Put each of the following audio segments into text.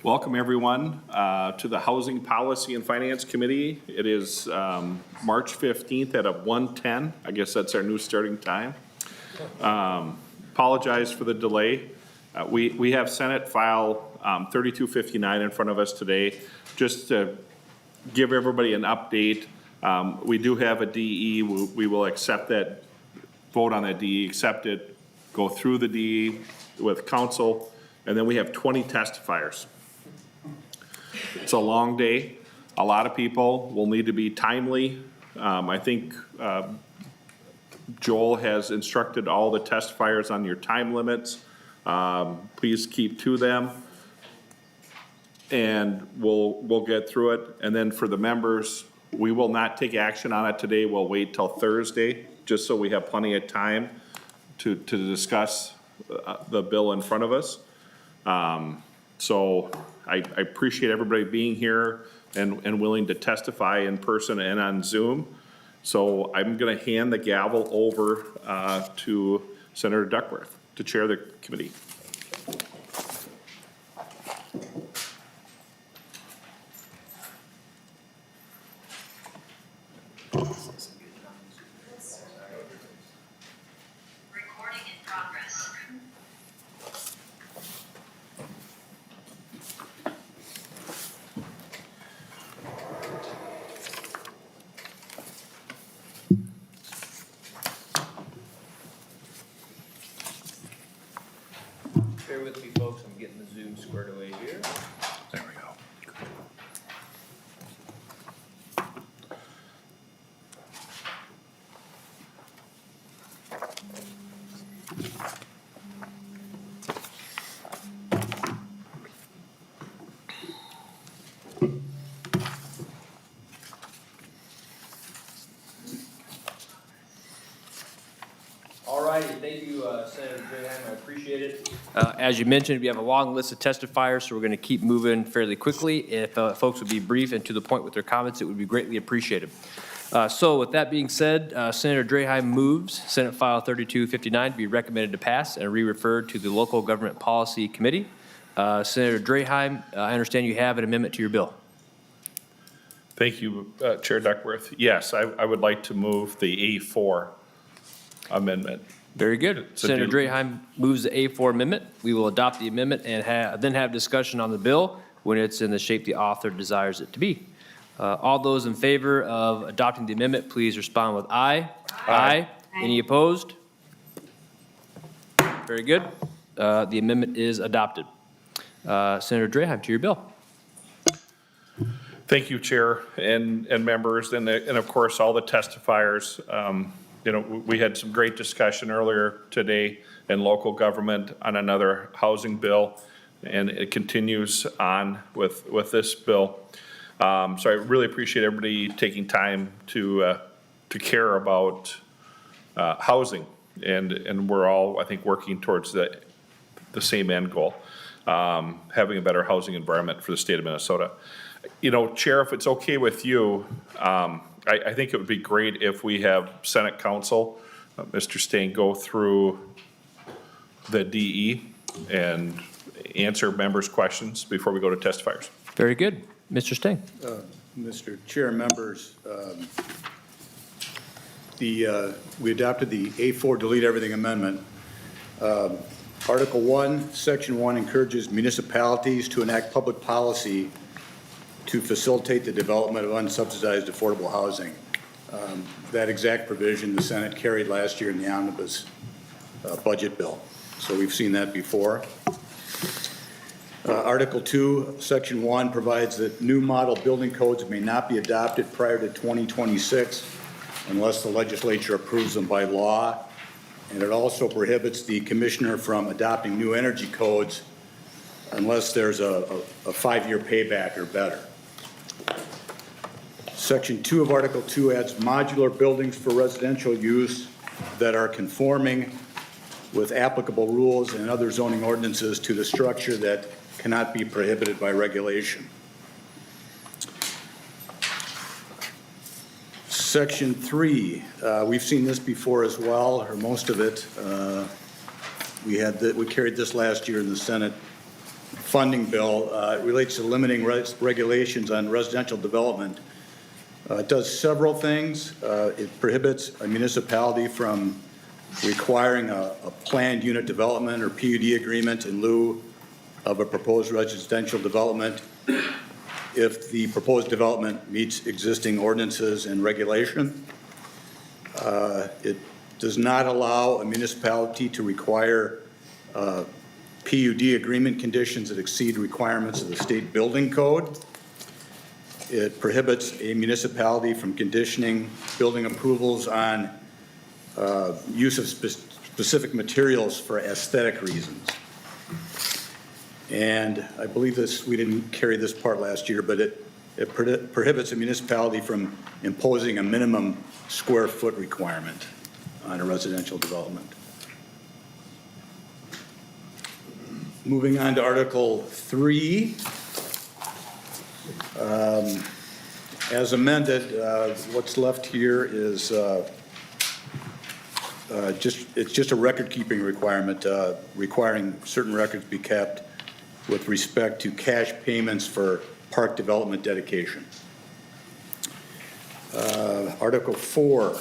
Welcome, everyone, to the Housing Policy and Finance Committee. It is March 15th at 1:10. I guess that's our new starting time. Apologize for the delay. We have Senate File 3259 in front of us today. Just to give everybody an update, we do have a DE. We will accept that, vote on that DE, accept it, go through the DE with council, and then we have 20 testifiers. It's a long day. A lot of people will need to be timely. I think Joel has instructed all the testifiers on your time limits. Please keep to them. And we'll get through it. And then for the members, we will not take action on it today. We'll wait till Thursday, just so we have plenty of time to discuss the bill in front of us. So I appreciate everybody being here and willing to testify in person and on Zoom. So I'm going to hand the gavel over to Senator Duckworth to chair the committee. Recording in progress. Bear with me, folks. I'm getting the Zoom squared away here. There we go. All righty, thank you, Senator Draheim. I appreciate it. As you mentioned, we have a long list of testifiers, so we're going to keep moving fairly quickly. If folks would be brief and to the point with their comments, it would be greatly appreciated. So with that being said, Senator Draheim moves Senate File 3259 to be recommended to pass and re-referred to the Local Government Policy Committee. Senator Draheim, I understand you have an amendment to your bill. Thank you, Chair Duckworth. Yes, I would like to move the A4 amendment. Very good. Senator Draheim moves the A4 amendment. We will adopt the amendment and then have discussion on the bill when it's in the shape the author desires it to be. All those in favor of adopting the amendment, please respond with aye. Aye. Any opposed? Very good. The amendment is adopted. Senator Draheim, to your bill. Thank you, Chair and members, and of course all the testifiers. You know, we had some great discussion earlier today in local government on another housing bill, and it continues on with this bill. So I really appreciate everybody taking time to care about housing, and we're all, I think, working towards the same end goal, having a better housing environment for the state of Minnesota. You know, Chair, if it's okay with you, I think it would be great if we have Senate Counsel, Mr. Stain, go through the DE and answer members' questions before we go to testifiers. Very good. Mr. Stain. Mr. Chair, members, we adopted the A4 delete everything amendment. Article 1, Section 1 encourages municipalities to enact public policy to facilitate the development of unsubsidized affordable housing. That exact provision the Senate carried last year in the omnibus budget bill. So we've seen that before. Article 2, Section 1 provides that new model building codes may not be adopted prior to 2026 unless the legislature approves them by law. And it also prohibits the commissioner from adopting new energy codes unless there's a 5-year payback or better. Section 2 of Article 2 adds modular buildings for residential use that are conforming with applicable rules and other zoning ordinances to the structure that cannot be prohibited by regulation. Section 3, we've seen this before as well, or most of it. We carried this last year in the Senate funding bill. It relates to limiting regulations on residential development. It does several things. It prohibits a municipality from requiring a planned unit development or PUD agreement in lieu of a proposed residential development if the proposed development meets existing ordinances and regulation. It does not allow a municipality to require PUD agreement conditions that exceed requirements of the state building code. It prohibits a municipality from conditioning building approvals on use of specific materials for aesthetic reasons. And I believe we didn't carry this part last year, but it prohibits a municipality from imposing a minimum square foot requirement on a residential development. Moving on to Article 3. As amended, what's left here is it's just a record-keeping requirement, requiring certain records be kept with respect to cash payments for park development dedication. Article 4,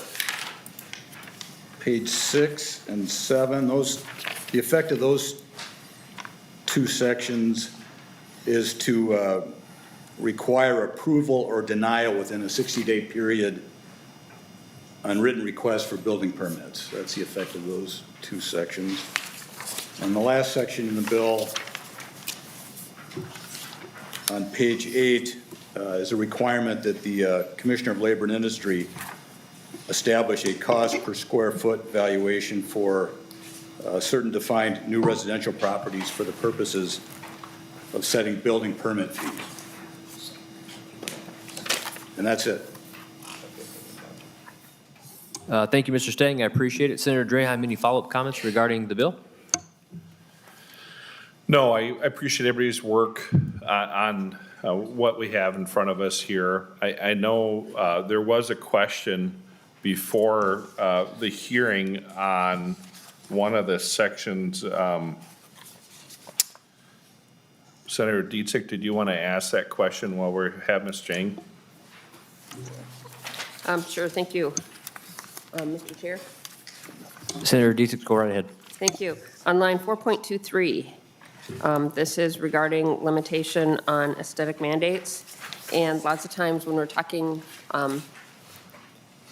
page 6 and 7, the effect of those two sections is to require approval or denial within a 60-day period on written requests for building permits. That's the effect of those two sections. And the last section in the bill on page 8 is a requirement that the Commissioner of Labor and Industry establish a cost per square foot valuation for certain defined new residential properties for the purposes of setting building permit fees. And that's it. Thank you, Mr. Stang. I appreciate it. Senator Draheim, any follow-up comments regarding the bill? No, I appreciate everybody's work on what we have in front of us here. I know there was a question before the hearing on one of the sections. Senator Dietzig, did you want to ask that question while we have Ms. Jang? Sure, thank you. Mr. Chair? Senator Dietzig, go right ahead. Thank you. On line 4.23, this is regarding limitation on aesthetic mandates. And lots of times when we're talking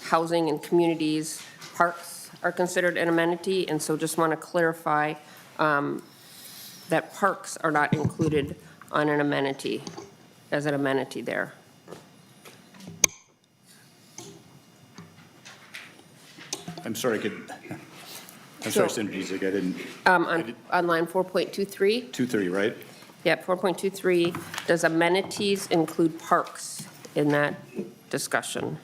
housing and communities, parks are considered an amenity. And so just want to clarify that parks are not included on an amenity, as an amenity there. I'm sorry, Senator Dietzig, I didn't. On line 4.23, 230, right? yeah, 4.23, does amenities include parks in that discussion?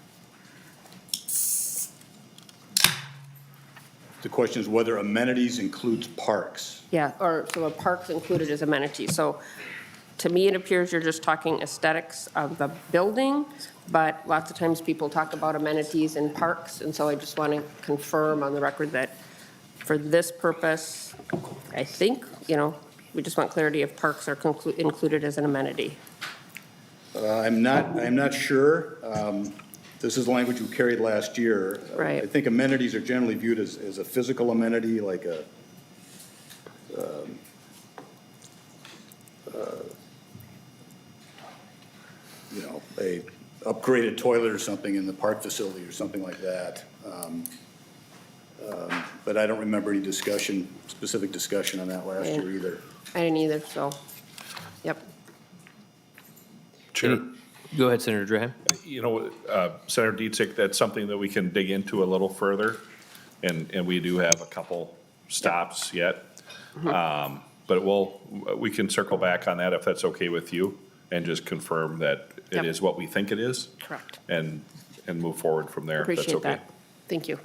The question is whether amenities includes parks. Yeah, or so a park's included as amenities. So to me, it appears you're just talking aesthetics of the building, but lots of times people talk about amenities in parks, and so I just want to confirm on the record that for this purpose, I think, we just want clarity if parks are included as an amenity. I'm not sure. This is language we carried last year. Right. I think amenities are generally viewed as a physical amenity, like a upgraded toilet or something in the park facility or something like that. But I don't remember any specific discussion on that last year either. I didn't either, so, yep. Chair. Go ahead, Senator Draheim. Senator Dietzig, that's something that we can dig into a little further, and we do have a couple stops yet. But we can circle back on that if that's okay with you, and just confirm that it Yep. is what we think it is. Correct. And move forward from there, if that's Appreciate okay. that. Thank you.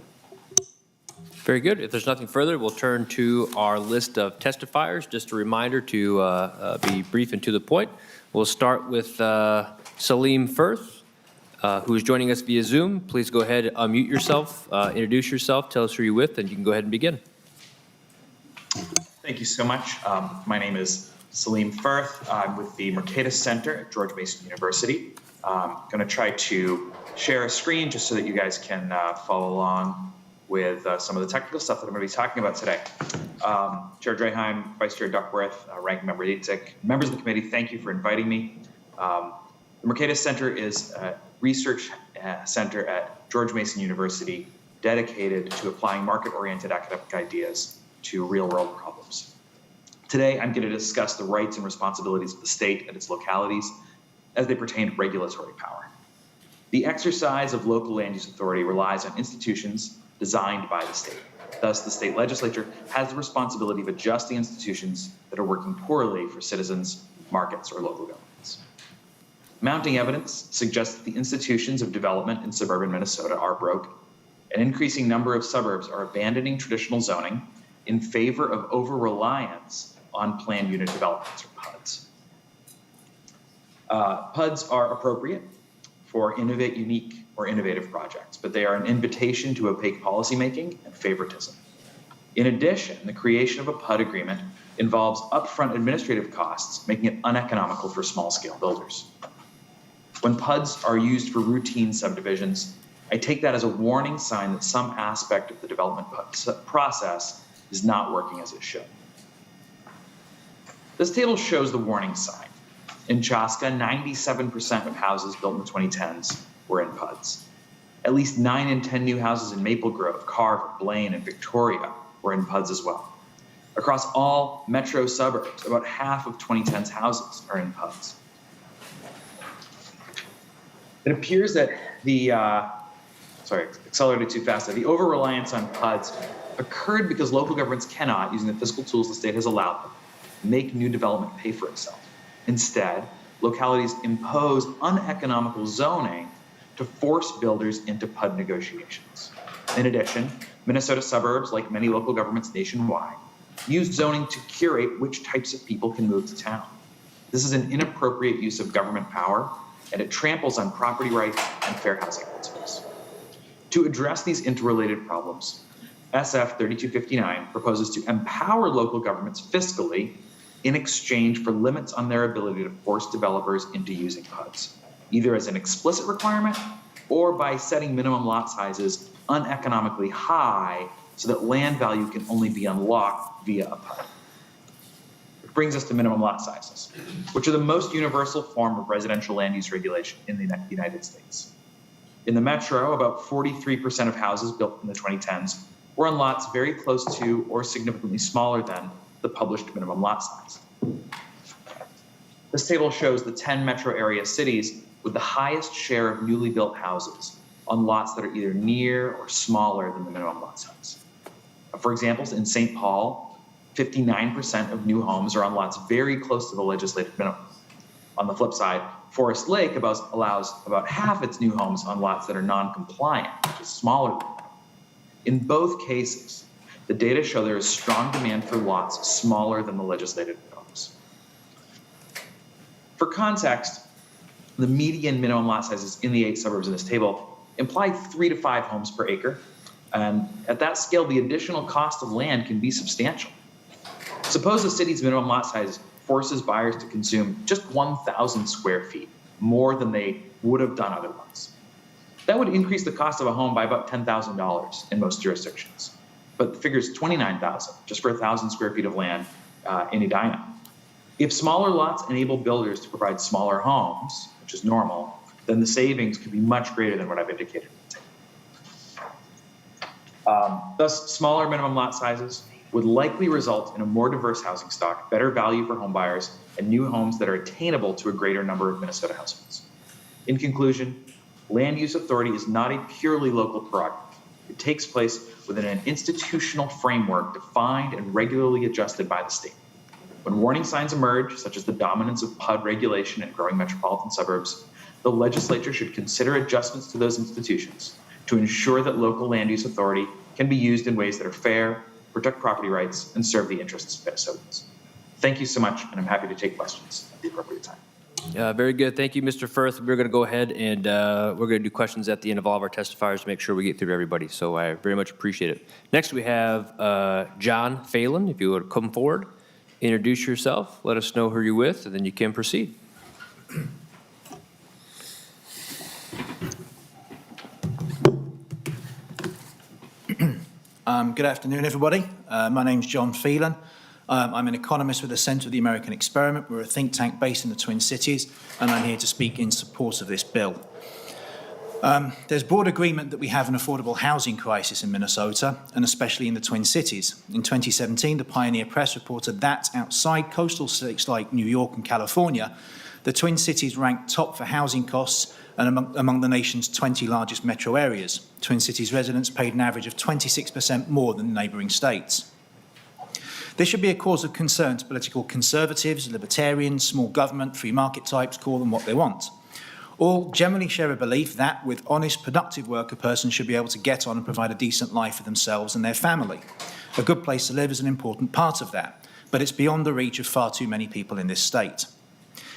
Very good. If there's nothing further, we'll turn to our list of testifiers. Just a reminder to be brief and to the point. We'll start with Salim Firth, who is joining us via Zoom. Please go ahead, unmute yourself, introduce yourself, tell us who you're with, and you can go ahead and begin. Thank you so much. My name is Salim Firth. I'm with the Mercatus Center at George Mason University. I'm going to try to share a screen just so that you guys can follow along with some of the technical stuff that I'm going to be talking about today. Chair Draheim, Vice Chair Duckworth, Ranking Member Yitzhak, members of the committee, thank you for inviting me. The Mercatus Center is a research center at George Mason University dedicated to applying market-oriented academic ideas to real-world problems. Today, I'm going to discuss the rights and responsibilities of the state and its localities as they pertain to regulatory power. The exercise of local land use authority relies on institutions designed by the state. Thus, the state legislature has the responsibility of adjusting institutions that are working poorly for citizens, markets, or local governments. Mounting evidence suggests that the institutions of development in suburban Minnesota are broke. An increasing number of suburbs are abandoning traditional zoning in favor of over-reliance on planned unit developments, or PUDs. PUDs are appropriate for unique or innovative projects, but they are an invitation to opaque policymaking and favoritism. In addition, the creation of a PUD agreement involves upfront administrative costs, making it uneconomical for small-scale builders. When PUDs are used for routine subdivisions, I take that as a warning sign that some aspect of the development process is not working as it should. This table shows the warning sign. In Chaska, 97% of houses built in the 2010s were in PUDs. At least 9 in 10 new houses in Maple Grove, Carver, Blaine, and Victoria were in PUDs as well. Across all metro suburbs, about half of 2010's houses are in PUDs. It appears that the, accelerated too fast. The over-reliance on PUDs occurred because local governments cannot, using the fiscal tools the state has allowed them, make new development pay for itself. Instead, localities impose uneconomical zoning to force builders into PUD negotiations. In addition, Minnesota suburbs, like many local governments nationwide, use zoning to curate which types of people can move to town. This is an inappropriate use of government power, and it tramples on property rights and fair housing principles. To address these interrelated problems, SF 3259 proposes to empower local governments fiscally in exchange for limits on their ability to force developers into using PUDs, either as an explicit requirement or by setting minimum lot sizes uneconomically high so that land value can only be unlocked via a PUD. Which brings us to minimum lot sizes, which are the most universal form of residential land use regulation in the United States. In the metro, about 43% of houses built in the 2010s were on lots very close to or significantly smaller than the published minimum lot size. This table shows the 10 metro area cities with the highest share of newly built houses on lots that are either near or smaller than the minimum lot size. For example, in St. Paul, 59% of new homes are on lots very close to the legislative minimum. On the flip side, Forest Lake allows about half its new homes on lots that are non-compliant, which is smaller than the minimum. In both cases, the data show there is strong demand for lots smaller than the legislated minimums. For context, the median minimum lot sizes in the 8 suburbs in this table imply 3 to 5 homes per acre. And at that scale, the additional cost of land can be substantial. Suppose the city's minimum lot size forces buyers to consume just 1,000 square feet, more than they would have done otherwise. That would increase the cost of a home by about $10,000 in most jurisdictions. But the figure is $29,000 just for 1,000 square feet of land in Edina. If smaller lots enable builders to provide smaller homes, which is normal, then the savings could be much greater than what I've indicated. Thus, smaller minimum lot sizes would likely result in a more diverse housing stock, better value for home buyers, and new homes that are attainable to a greater number of Minnesota households. In conclusion, land use authority is not a purely local prerogative. It takes place within an institutional framework defined and regularly adjusted by the state. When warning signs emerge, such as the dominance of PUD regulation in growing metropolitan suburbs, the legislature should consider adjustments to those institutions to ensure that local land use authority can be used in ways that are fair, protect property rights, and serve the interests of Minnesotans. Thank you so much, and I'm happy to take questions at the appropriate time. Very good. Thank you, Mr. Firth. We're going to go ahead and we're going to do questions at the end of all of our testifiers to make sure we get through everybody. So I very much appreciate it. Next, we have John Phelan, if you would come forward. Introduce yourself, let us know who you're with, and then you can proceed. Good afternoon, everybody. My name's John Phelan. I'm an economist with the Centre for the American Experiment. We're a think tank based in the Twin Cities, and I'm here to speak in support of this bill. There's broad agreement that we have an affordable housing crisis in Minnesota, and especially in the Twin Cities. In 2017, the Pioneer Press reported that outside coastal states like New York and California, the Twin Cities ranked top for housing costs and among the nation's 20 largest metro areas. Twin Cities residents paid an average of 26% more than neighbouring states. This should be a cause of concern to political conservatives, libertarians, small government, free market types, call them what they want. All generally share a belief that, with honest, productive work, a person should be able to get on and provide a decent life for themselves and their family. A good place to live is an important part of that, but it's beyond the reach of far too many people in this state.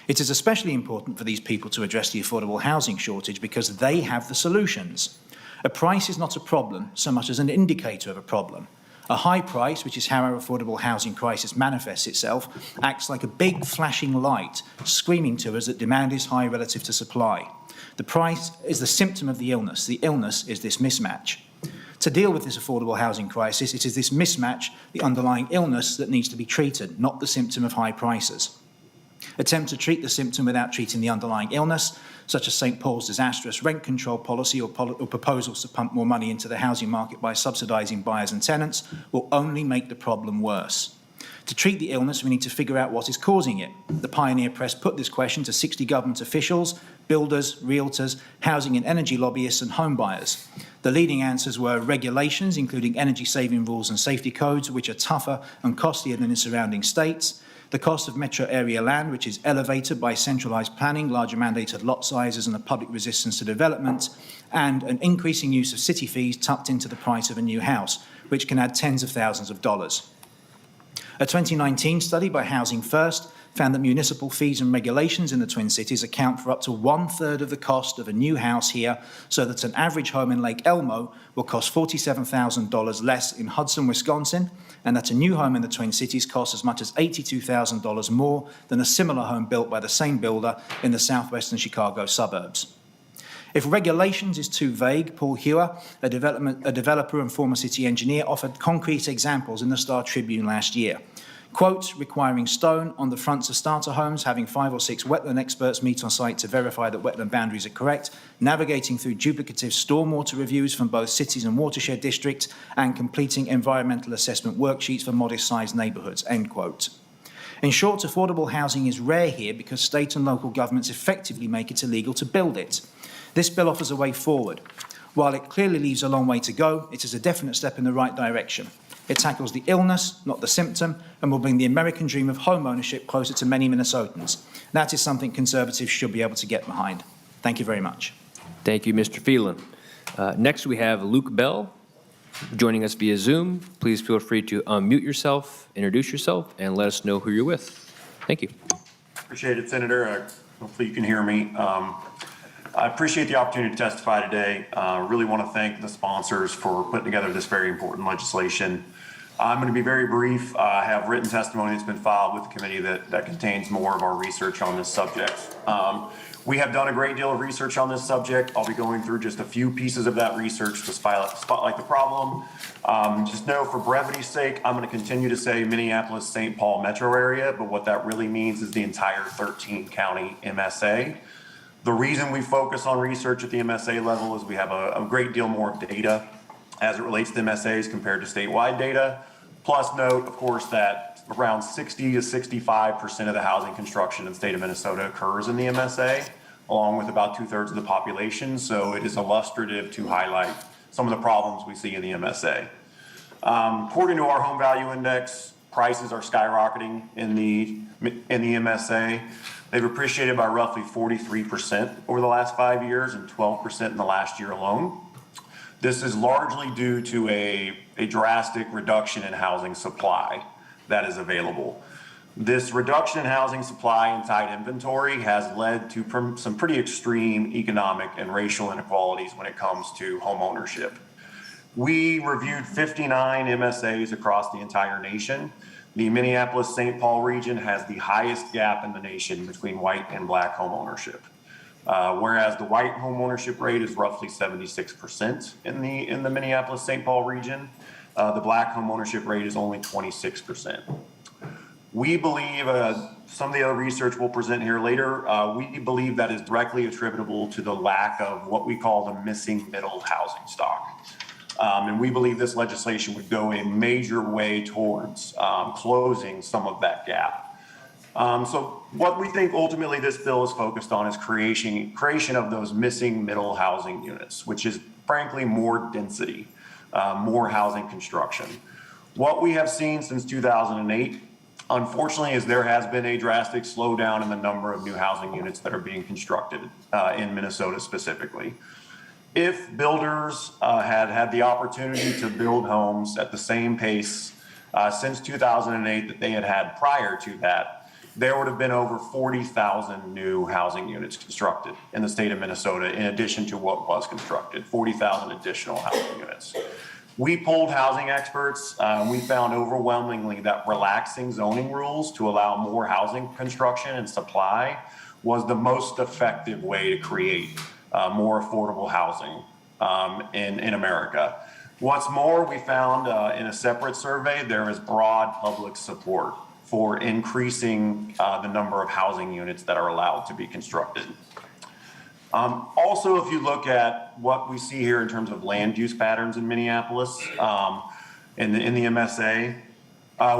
It is especially important for these people to address the affordable housing shortage because they have the solutions. A price is not a problem so much as an indicator of a problem. A high price, which is how our affordable housing crisis manifests itself, acts like a big flashing light, screaming to us that demand is high relative to supply. The price is the symptom of the illness. The illness is this mismatch. To deal with this affordable housing crisis, it is this mismatch, the underlying illness, that needs to be treated, not the symptom of high prices. Attempt to treat the symptom without treating the underlying illness, such as St. Paul's disastrous rent control policy or proposals to pump more money into the housing market by subsidising buyers and tenants, will only make the problem worse. To treat the illness, we need to figure out what is causing it. The Pioneer Press put this question to 60 government officials, builders, realtors, housing and energy lobbyists and home buyers. The leading answers were regulations, including energy-saving rules and safety codes, which are tougher and costlier than in surrounding states, the cost of metro area land, which is elevated by centralised planning, larger mandated lot sizes and a public resistance to development, and an increasing use of city fees tucked into the price of a new house, which can add tens of thousands of dollars. A 2019 study by Housing First found that municipal fees and regulations in the Twin Cities account for up to 1/3 of the cost of a new house here, so that an average home in Lake Elmo will cost $47,000 less in Hudson, Wisconsin, and that a new home in the Twin Cities costs as much as $82,000 more than a similar home built by the same builder in the southwestern Chicago suburbs. If regulations is too vague, Paul Hewer, a developer and former city engineer, offered concrete examples in the Star Tribune last year. Quote, requiring stone on the fronts of starter homes, having 5 or 6 wetland experts meet on site to verify that wetland boundaries are correct, navigating through duplicative stormwater reviews from both cities and watershed districts, and completing environmental assessment worksheets for modest-sized neighbourhoods, end quote. In short, affordable housing is rare here because state and local governments effectively make it illegal to build it. This bill offers a way forward. While it clearly leaves a long way to go, it is a definite step in the right direction. It tackles the illness, not the symptom, and will bring the American dream of home ownership closer to many Minnesotans. That is something Conservatives should be able to get behind. Thank you very much. Thank you, Mr. Phelan. Next, we have Luke Bell joining us via Zoom. Please feel free to unmute yourself, introduce yourself, and let us know who you're with. Thank you. Appreciate it, Senator. Hopefully you can hear me. I appreciate the opportunity to testify today. Really want to thank the sponsors for putting together this very important legislation. I'm going to be very brief. I have written testimony that's been filed with the committee that contains more of our research on this subject. We have done a great deal of research on this subject. I'll be going through just a few pieces of that research to spotlight the problem. Just know, for brevity's sake, I'm going to continue to say Minneapolis-St. Paul metro area, but what that really means is the entire 13-county MSA. The reason we focus on research at the MSA level is we have a great deal more data as it relates to MSAs compared to statewide data. Plus note, of course, that around 60 to 65% of the housing construction in the state of Minnesota occurs in the MSA, along with about 2/3 of the population. So it is illustrative to highlight some of the problems we see in the MSA. According to our home value index, prices are skyrocketing in the MSA. They've appreciated by roughly 43% over the last 5 years and 12% in the last year alone. This is largely due to a drastic reduction in housing supply that is available. This reduction in housing supply and tight inventory has led to some pretty extreme economic and racial inequalities when it comes to home ownership. We reviewed 59 MSAs across the entire nation. the Minneapolis-St. Paul region has the highest gap in the nation between white and black home ownership. Whereas the white home ownership rate is roughly 76% in the Minneapolis-St. Paul region, the black home ownership rate is only 26%. We believe, some of the other research we'll present here later, we believe that is directly attributable to the lack of what we call the missing middle housing stock. And we believe this legislation would go a major way towards closing some of that gap. So what we think ultimately this bill is focused on is creation of those missing middle housing units, which is frankly more density, more housing construction. What we have seen since 2008, unfortunately, is there has been a drastic slowdown in the number of new housing units that are being constructed in Minnesota specifically. If builders had the opportunity to build homes at the same pace since 2008 that they had prior to that, there would have been over 40,000 new housing units constructed in the state of Minnesota, in addition to what was constructed, 40,000 additional housing units. We polled housing experts. We found overwhelmingly that relaxing zoning rules to allow more housing construction and supply was the most effective way to create more affordable housing in America. What's more, we found in a separate survey, there is broad public support for increasing the number of housing units that are allowed to be constructed. Also, if you look at what we see here in terms of land use patterns in Minneapolis, in the MSA,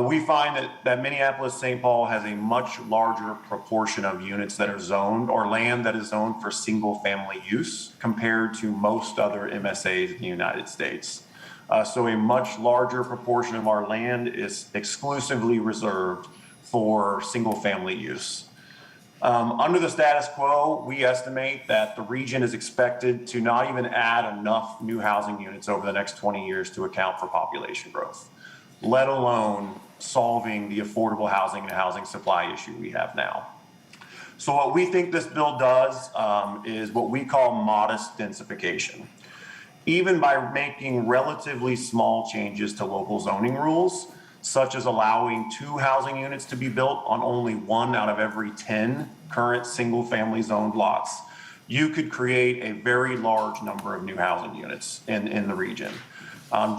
we find that Minneapolis-St. Paul has a much larger proportion of units that are zoned, or land that is zoned for single-family use, compared to most other MSAs in the United States. So a much larger proportion of our land is exclusively reserved for single-family use. Under the status quo, we estimate that the region is expected to not even add enough new housing units over the next 20 years to account for population growth, let alone solving the affordable housing and housing supply issue we have now. So what we think this bill does is what we call modest densification. Even by making relatively small changes to local zoning rules, such as allowing 2 housing units to be built on only 1 out of every 10 current single-family zoned lots, you could create a very large number of new housing units in the region.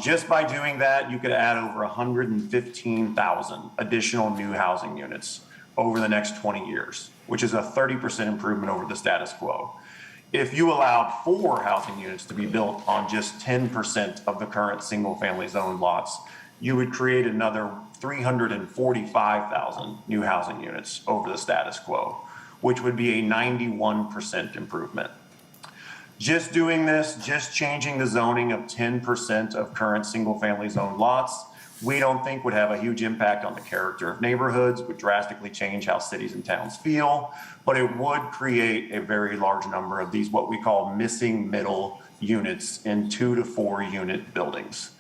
Just by doing that, you could add over 115,000 additional new housing units over the next 20 years, which is a 30% improvement over the status quo. If you allowed 4 housing units to be built on just 10% of the current single-family zoned lots, you would create another 345,000 new housing units over the status quo, which would be a 91% improvement. Just doing this, just changing the zoning of 10% of current single-family zoned lots, we don't think would have a huge impact on the character of neighborhoods, would drastically change how cities and towns feel, but it would create a very large number of these what we call missing middle units in 2 to 4 unit buildings.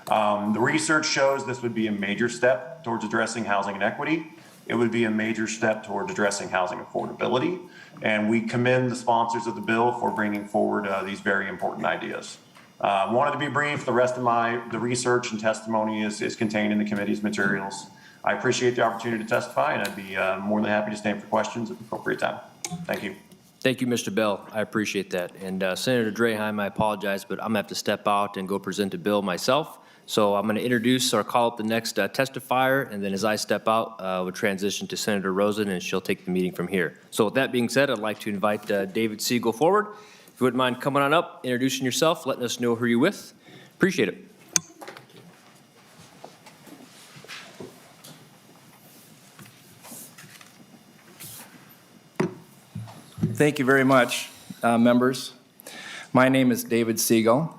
The research shows this would be a major step towards addressing housing inequity. It would be a major step towards addressing housing affordability, and we commend the sponsors of the bill for bringing forward these very important ideas. Wanted to be brief. The rest of the research and testimony is contained in the committee's materials. I appreciate the opportunity to testify, and I'd be more than happy to stand for questions at the appropriate time. Thank you. Thank you, Mr. Bell. I appreciate that. And Senator Draheim, I apologize, but I'm going to have to step out and go present a bill myself. So I'm going to introduce or call up the next testifier, and then as I step out, we'll transition to Senator Rosen, and she'll take the meeting from here. So with that being said, I'd like to invite David Siegel forward. If you wouldn't mind coming on up, introducing yourself, letting us know who you're with. Appreciate it. Thank you very much, members. My name is David Siegel,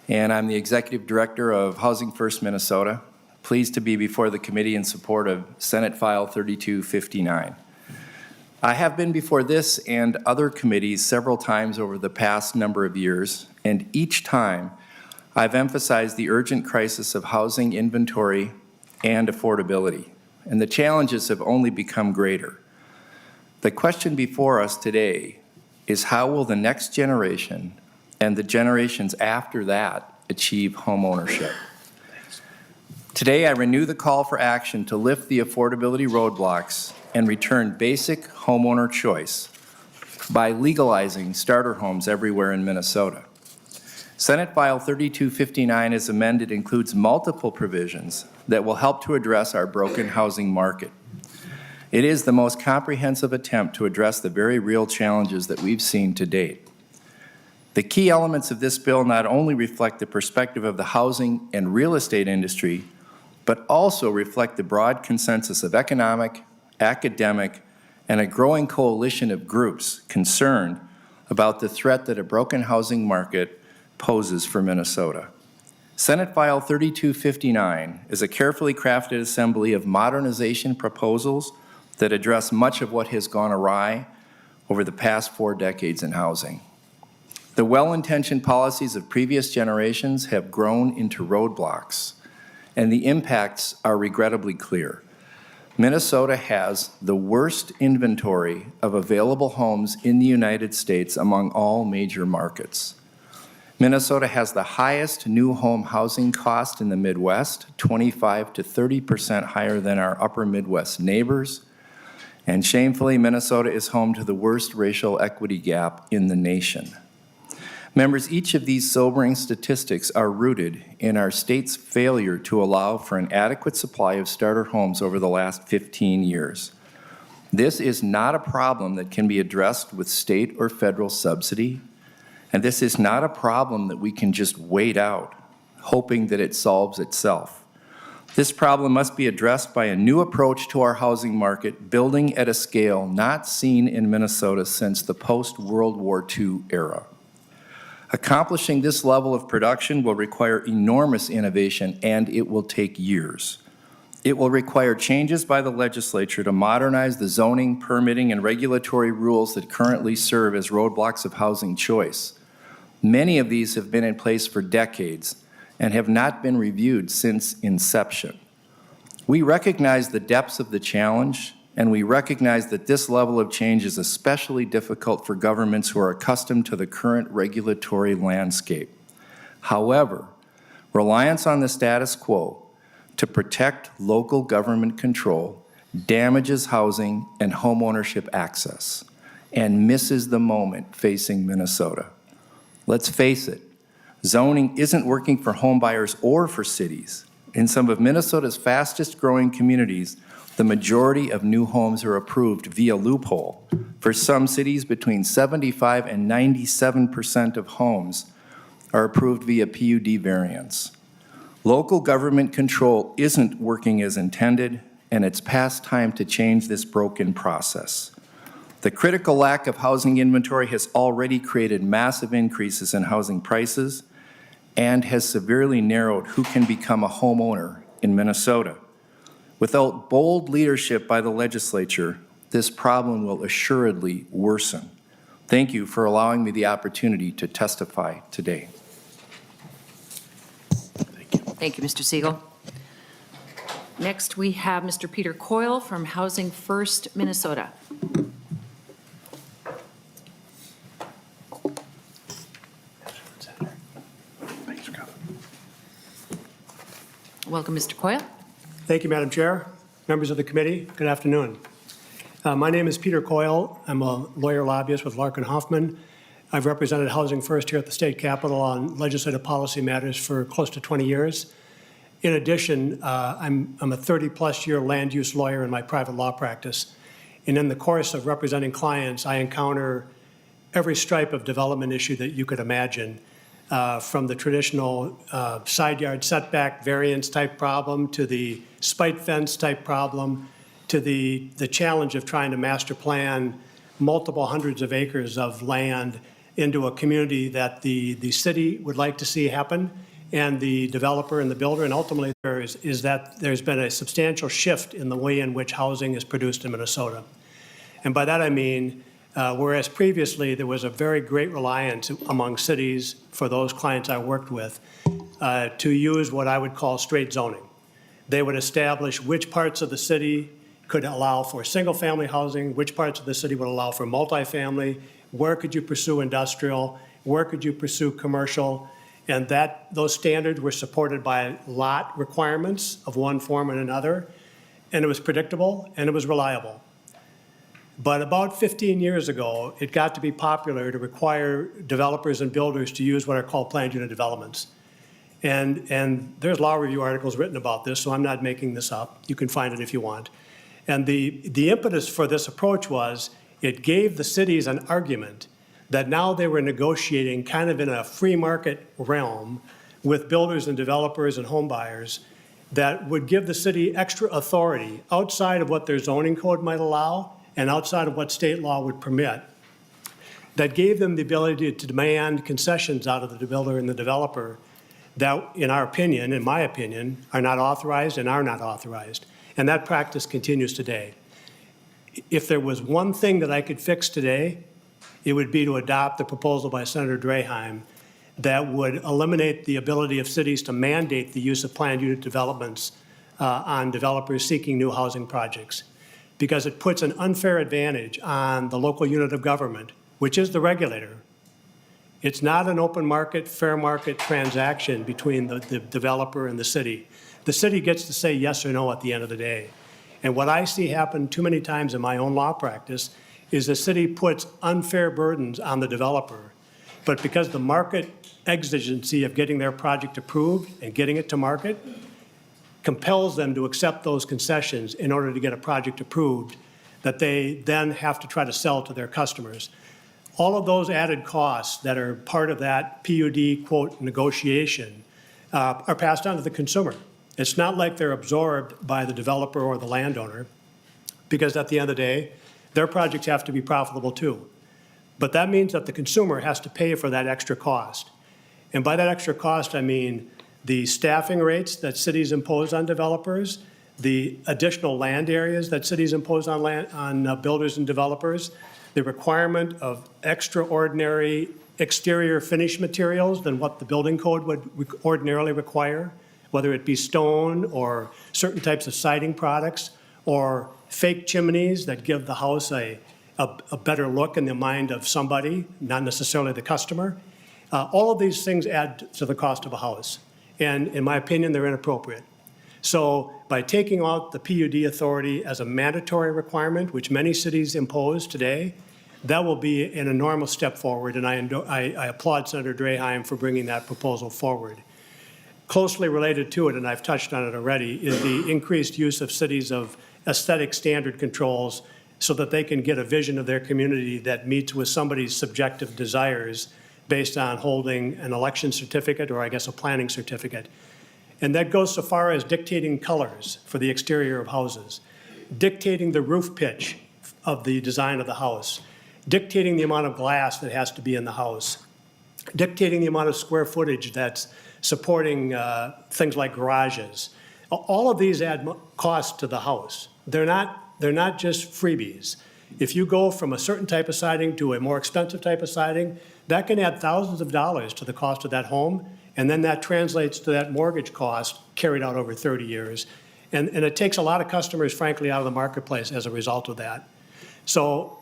and I'm the Executive Director of Housing First Minnesota. Pleased to be before the committee in support of Senate File 3259. I have been before this and other committees several times over the past number of years, and each time I've emphasized the urgent crisis of housing inventory and affordability, and the challenges have only become greater. The question before us today is how will the next generation and the generations after that achieve home ownership? Today, I renew the call for action to lift the affordability roadblocks and return basic homeowner choice by legalizing starter homes everywhere in Minnesota. Senate File 3259 as amended includes multiple provisions that will help to address our broken housing market. It is the most comprehensive attempt to address the very real challenges that we've seen to date. The key elements of this bill not only reflect the perspective of the housing and real estate industry, but also reflect the broad consensus of economic, academic, and a growing coalition of groups concerned about the threat that a broken housing market poses for Minnesota. Senate File 3259 is a carefully crafted assembly of modernization proposals that address much of what has gone awry over the past 4 decades in housing. The well-intentioned policies of previous generations have grown into roadblocks, and the impacts are regrettably clear. Minnesota has the worst inventory of available homes in the United States among all major markets. Minnesota has the highest new home housing cost in the Midwest, 25 to 30% higher than our upper Midwest neighbors. And shamefully, Minnesota is home to the worst racial equity gap in the nation. Members, each of these sobering statistics are rooted in our state's failure to allow for an adequate supply of starter homes over the last 15 years. This is not a problem that can be addressed with state or federal subsidy, and this is not a problem that we can just wait out, hoping that it solves itself. This problem must be addressed by a new approach to our housing market, building at a scale not seen in Minnesota since the post-World War II era. Accomplishing this level of production will require enormous innovation, and it will take years. It will require changes by the legislature to modernize the zoning, permitting, and regulatory rules that currently serve as roadblocks of housing choice. Many of these have been in place for decades and have not been reviewed since inception. We recognize the depths of the challenge, and we recognize that this level of change is especially difficult for governments who are accustomed to the current regulatory landscape. However, reliance on the status quo to protect local government control damages housing and homeownership access and misses the moment facing Minnesota. Let's face it, zoning isn't working for home buyers or for cities. In some of Minnesota's fastest growing communities, the majority of new homes are approved via loophole. For some cities, between 75 and 97% of homes are approved via PUD variance. Local government control isn't working as intended, and it's past time to change this broken process. The critical lack of housing inventory has already created massive increases in housing prices and has severely narrowed who can become a homeowner in Minnesota. Without bold leadership by the legislature, this problem will assuredly worsen. Thank you for allowing me the opportunity to testify today. Thank you, Mr. Siegel. Next, we have Mr. Peter Coyle from Housing First, Minnesota. Welcome, Mr. Coyle. Thank you, Madam Chair, members of the committee. Good afternoon. My name is Peter Coyle. I'm a lawyer lobbyist with Larkin Hoffman. I've represented Housing First here at the state capitol on legislative policy matters for close to 20 years. In addition, I'm a 30-plus year land use lawyer in my private law practice. And in the course of representing clients, I encounter every stripe of development issue that you could imagine. From the traditional side yard setback variance type problem to the spite fence type problem to the challenge of trying to master plan multiple hundreds of acres of land into a community that the city would like to see happen, and the developer and the builder, and ultimately is that there's been a substantial shift in the way in which housing is produced in Minnesota. And by that I mean, whereas previously there was a very great reliance among cities for those clients I worked with to use what I would call straight zoning. They would establish which parts of the city could allow for single-family housing, which parts of the city would allow for multifamily, where could you pursue industrial, where could you pursue commercial, And those standards were supported by lot requirements of one form and another, and it was predictable and it was reliable. But about 15 years ago, it got to be popular to require developers and builders to use what are called planned unit developments. And there's law review articles written about this, so I'm not making this up. You can find it if you want. And the impetus for this approach was it gave the cities an argument that now they were negotiating kind of in a free market realm with builders and developers and home buyers that would give the city extra authority outside of what their zoning code might allow and outside of what state law would permit, that gave them the ability to demand concessions out of the builder and the developer that, in our opinion, in my opinion, are not authorized and are not authorized. And that practice continues today. If there was one thing that I could fix today, it would be to adopt the proposal by Senator Draheim that would eliminate the ability of cities to mandate the use of planned unit developments on developers seeking new housing projects, because it puts an unfair advantage on the local unit of government, which is the regulator. It's not an open market, fair market transaction between the developer and the city. The city gets to say yes or no at the end of the day. And what I see happen too many times in my own law practice is the city puts unfair burdens on the developer. But because the market exigency of getting their project approved and getting it to market compels them to accept those concessions in order to get a project approved that they then have to try to sell to their customers. All of those added costs that are part of that PUD, quote, negotiation are passed on to the consumer. It's not like they're absorbed by the developer or the landowner, because at the end of the day, their projects have to be profitable too. But that means that the consumer has to pay for that extra cost. And by that extra cost, I mean the staffing rates that cities impose on developers, the additional land areas that cities impose on builders and developers, the requirement of extraordinary exterior finish materials than what the building code would ordinarily require, whether it be stone or certain types of siding products or fake chimneys that give the house a better look in the mind of somebody, not necessarily the customer. All of these things add to the cost of a house. And in my opinion, they're inappropriate. So by taking out the PUD authority as a mandatory requirement, which many cities impose today, that will be an enormous step forward, and I applaud Senator Draheim for bringing that proposal forward. Closely related to it, and I've touched on it already, is the increased use of cities of aesthetic standard controls so that they can get a vision of their community that meets with somebody's subjective desires based on holding an election certificate or, I guess, a planning certificate. And that goes so far as dictating colors for the exterior of houses, dictating the roof pitch of the design of the house, dictating the amount of glass that has to be in the house, dictating the amount of square footage that's supporting things like garages. All of these add costs to the house. They're not just freebies. If you go from a certain type of siding to a more expensive type of siding, that can add thousands of dollars to the cost of that home, and then that translates to that mortgage cost carried out over 30 years. And it takes a lot of customers, frankly, out of the marketplace as a result of that. So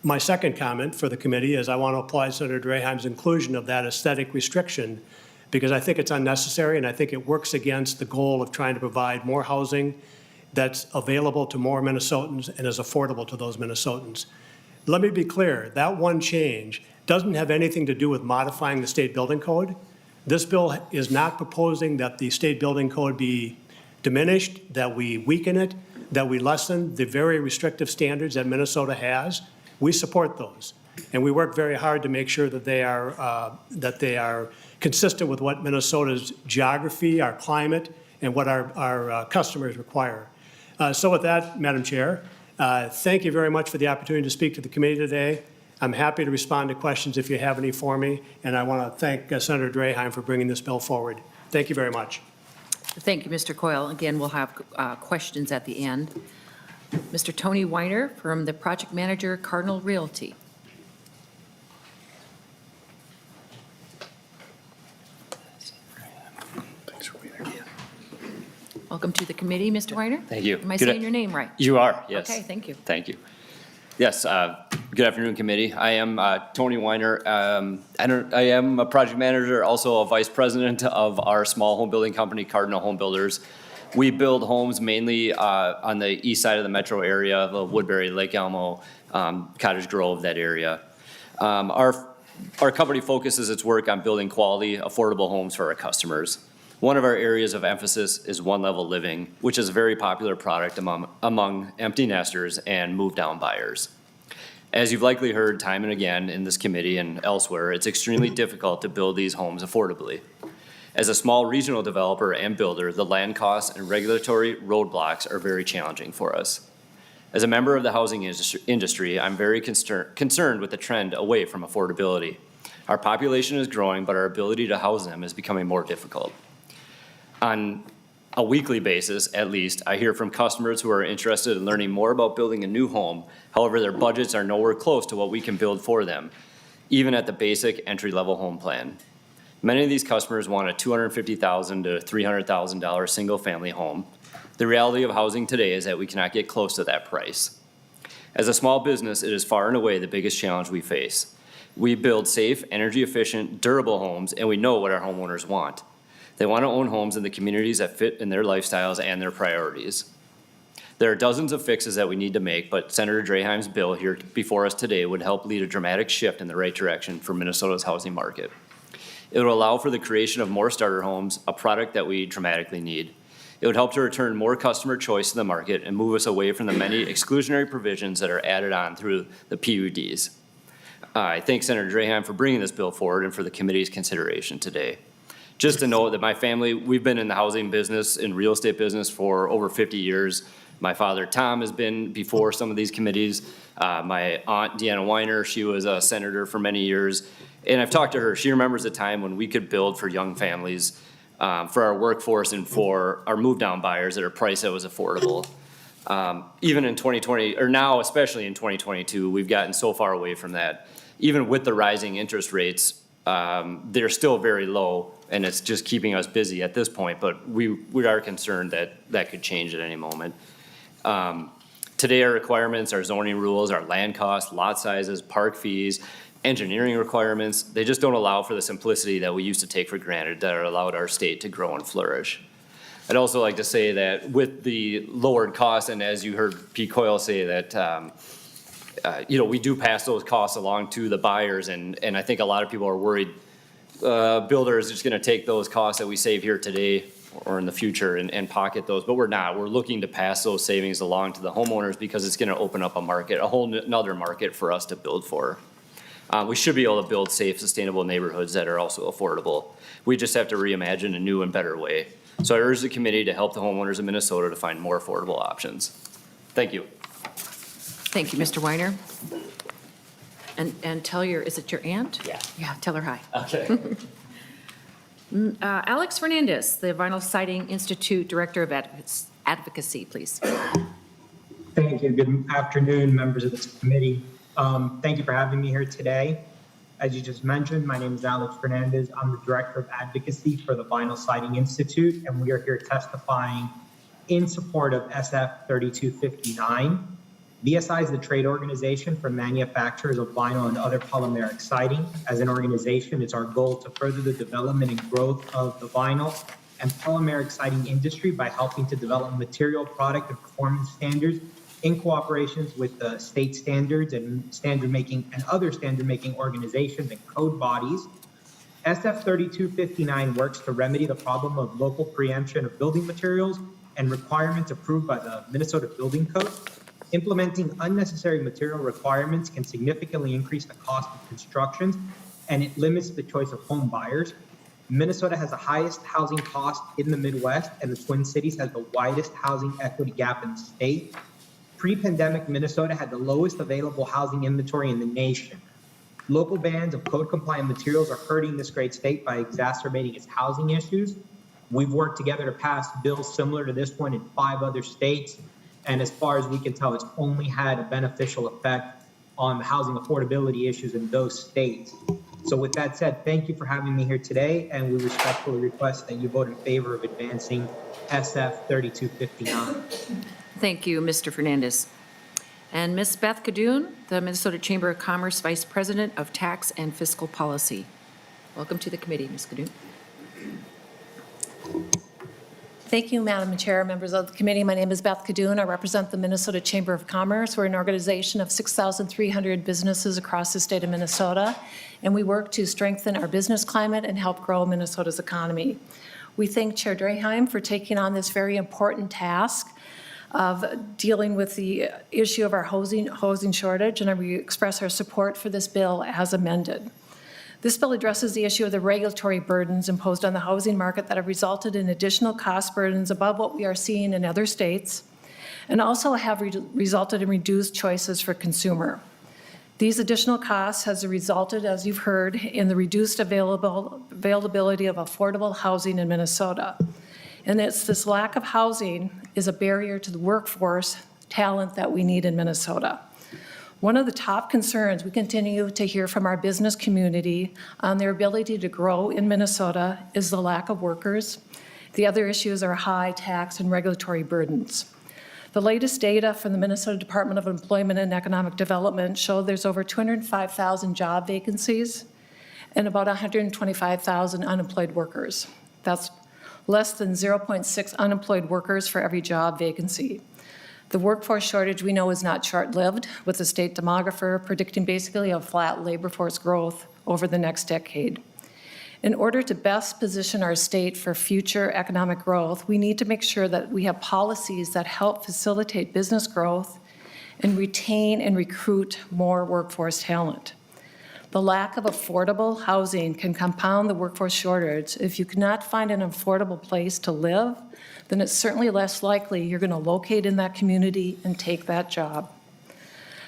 my second comment for the committee is I want to applaud Senator Draheim's inclusion of that aesthetic restriction, because I think it's unnecessary and I think it works against the goal of trying to provide more housing that's available to more Minnesotans and is affordable to those Minnesotans. Let me be clear, that one change doesn't have anything to do with modifying the state building code. This bill is not proposing that the state building code be diminished, that we weaken it, that we lessen the very restrictive standards that Minnesota has. We support those, and we work very hard to make sure that they are consistent with what Minnesota's geography, our climate, and what our customers require. So with that, Madam Chair, thank you very much for the opportunity to speak to the committee today. I'm happy to respond to questions if you have any for me, and I want to thank Senator Draheim for bringing this bill forward. Thank you very much. Thank you, Mr. Coyle. Again, we'll have questions at the end. Mr. Tony Weiner from the project manager, Cardinal Realty. Welcome to the committee, Mr. Weiner. Thank you. Am I Good- saying your name right? You are, yes. Okay, thank you. Thank you. Yes, Good afternoon, committee. I am Tony Weiner. I am a project manager, also a vice president of our small home building company, Cardinal Home Builders. We build homes mainly on the east side of the metro area, the Woodbury, Lake Elmo, Cottage Grove, that area. Our company focuses its work on building quality, affordable homes for our customers. One of our areas of emphasis is one-level living, which is a very popular product among empty nesters and move-down buyers. As you've likely heard time and again in this committee and elsewhere, it's extremely difficult to build these homes affordably. As a small regional developer and builder, the land costs and regulatory roadblocks are very challenging for us. As a member of the housing industry, I'm very concerned with the trend away from affordability. Our population is growing, but our ability to house them is becoming more difficult. On a weekly basis, at least, I hear from customers who are interested in learning more about building a new home. However, their budgets are nowhere close to what we can build for them, even at the basic entry-level home plan. Many of these customers want a $250,000 to $300,000 single-family home. The reality of housing today is that we cannot get close to that price. As a small business, it is far and away the biggest challenge we face. We build safe, energy-efficient, durable homes, and we know what our homeowners want. They want to own homes in the communities that fit in their lifestyles and their priorities. There are dozens of fixes that we need to make, but Senator Draheim's bill here before us today would help lead a dramatic shift in the right direction for Minnesota's housing market. It would allow for the creation of more starter homes, a product that we dramatically need. It would help to return more customer choice to the market and move us away from the many exclusionary provisions that are added on through the PUDs. I thank Senator Draheim for bringing this bill forward and for the committee's consideration today. Just to note that my family, we've been in the housing business, in real estate business for over 50 years. My father, Tom, has been before some of these committees. My aunt, Deanna Weiner, she was a senator for many years. And I've talked to her. She remembers a time when we could build for young families, for our workforce and for our move-down buyers at a price that was affordable. Even in 2020, or now especially in 2022, we've gotten so far away from that. Even with the rising interest rates, they're still very low, and it's just keeping us busy at this point, but we are concerned that that could change at any moment. Today, our requirements, our zoning rules, our land costs, lot sizes, park fees, engineering requirements, they just don't allow for the simplicity that we used to take for granted that allowed our state to grow and flourish. I'd also like to say that with the lowered costs, and as you heard Pete Coyle say that, we do pass those costs along to the buyers, and I think a lot of people are worried builders are just gonna take those costs that we save here today or in the future and pocket those, but we're not. We're looking to pass those savings along to the homeowners because it's gonna open up a market, a whole another market for us to build for. We should be able to build safe, sustainable neighborhoods that are also affordable. We just have to reimagine a new and better way. So I urge the committee to help the homeowners of Minnesota to find more affordable options. Thank you. Thank you, Mr. Weiner. And tell is it your aunt? Yeah. Yeah, tell her hi. Okay. Alex Fernandez, the Vinyl Siding Institute Director of Advocacy, please. Thank you. Good afternoon, members of this committee. Thank you for having me here today. As you just mentioned, my name is Alex Fernandez. I'm the Director of Advocacy for the Vinyl Siding Institute, and we are here testifying in support of SF 3259. VSI is the trade organization for manufacturers of vinyl and other polymeric siding. As an organization, it's our goal to further the development and growth of the vinyl and polymeric siding industry by helping to develop material, product, and performance standards in cooperations with the state standards and other standard-making organizations and code bodies. SF 3259 works to remedy the problem of local preemption of building materials and requirements approved by the Minnesota Building Code. Implementing unnecessary material requirements can significantly increase the cost of construction, and it limits the choice of home buyers. Minnesota has the highest housing cost in the Midwest, and the Twin Cities has the widest housing equity gap in the state. Pre-pandemic, Minnesota had the lowest available housing inventory in the nation. Local bans of code-compliant materials are hurting this great state by exacerbating its housing issues. We've worked together to pass bills similar to this one in 5 other states. And as far as we can tell, it's only had a beneficial effect on the housing affordability issues in those states. So with that said, thank you for having me here today, and we respectfully request that you vote in favor of advancing SF 3259. Thank you, Mr. Fernandez. And Ms. Beth Cadoon, the Minnesota Chamber of Commerce Vice President of Tax and Fiscal Policy. Welcome to the committee, Ms. Cadoon. Thank you, Madam Chair, members of the committee. My name is Beth Cadoon. I represent the Minnesota Chamber of Commerce. We're an organization of 6,300 businesses across the state of Minnesota, and we work to strengthen our business climate and help grow Minnesota's economy. We thank Chair Draheim for taking on this very important task of dealing with the issue of our housing shortage, and we express our support for this bill as amended. This bill addresses the issue of the regulatory burdens imposed on the housing market that have resulted in additional cost burdens above what we are seeing in other states, and also have resulted in reduced choices for consumer. These additional costs has resulted, as you've heard, in the reduced availability of affordable housing in Minnesota. And it's this lack of housing is a barrier to the workforce talent that we need in Minnesota. One of the top concerns we continue to hear from our business community on their ability to grow in Minnesota is the lack of workers. The other issues are high tax and regulatory burdens. The latest data from the Minnesota Department of Employment and Economic Development show there's over 205,000 job vacancies and about 125,000 unemployed workers. That's less than 0.6 unemployed workers for every job vacancy. The workforce shortage we know is not short-lived, with the state demographer predicting basically a flat labor force growth over the next decade. In order to best position our state for future economic growth, we need to make sure that we have policies that help facilitate business growth and retain and recruit more workforce talent. The lack of affordable housing can compound the workforce shortage. If you cannot find an affordable place to live, then it's certainly less likely you're going to locate in that community and take that job.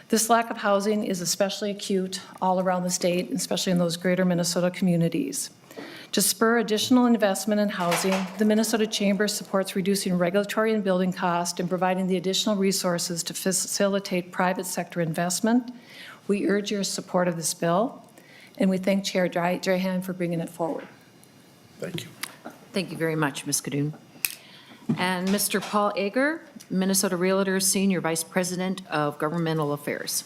This lack of housing is especially acute all around the state, especially in those greater Minnesota communities. To spur additional investment in housing, the Minnesota Chamber supports reducing regulatory and building costs and providing the additional resources to facilitate private sector investment. We urge your support of this bill, and we thank Chair Draheim for bringing it forward. Thank you. Thank you very much, Ms. Cadoon. And Mr. Paul Ager, Minnesota Realtor Senior Vice President of Governmental Affairs.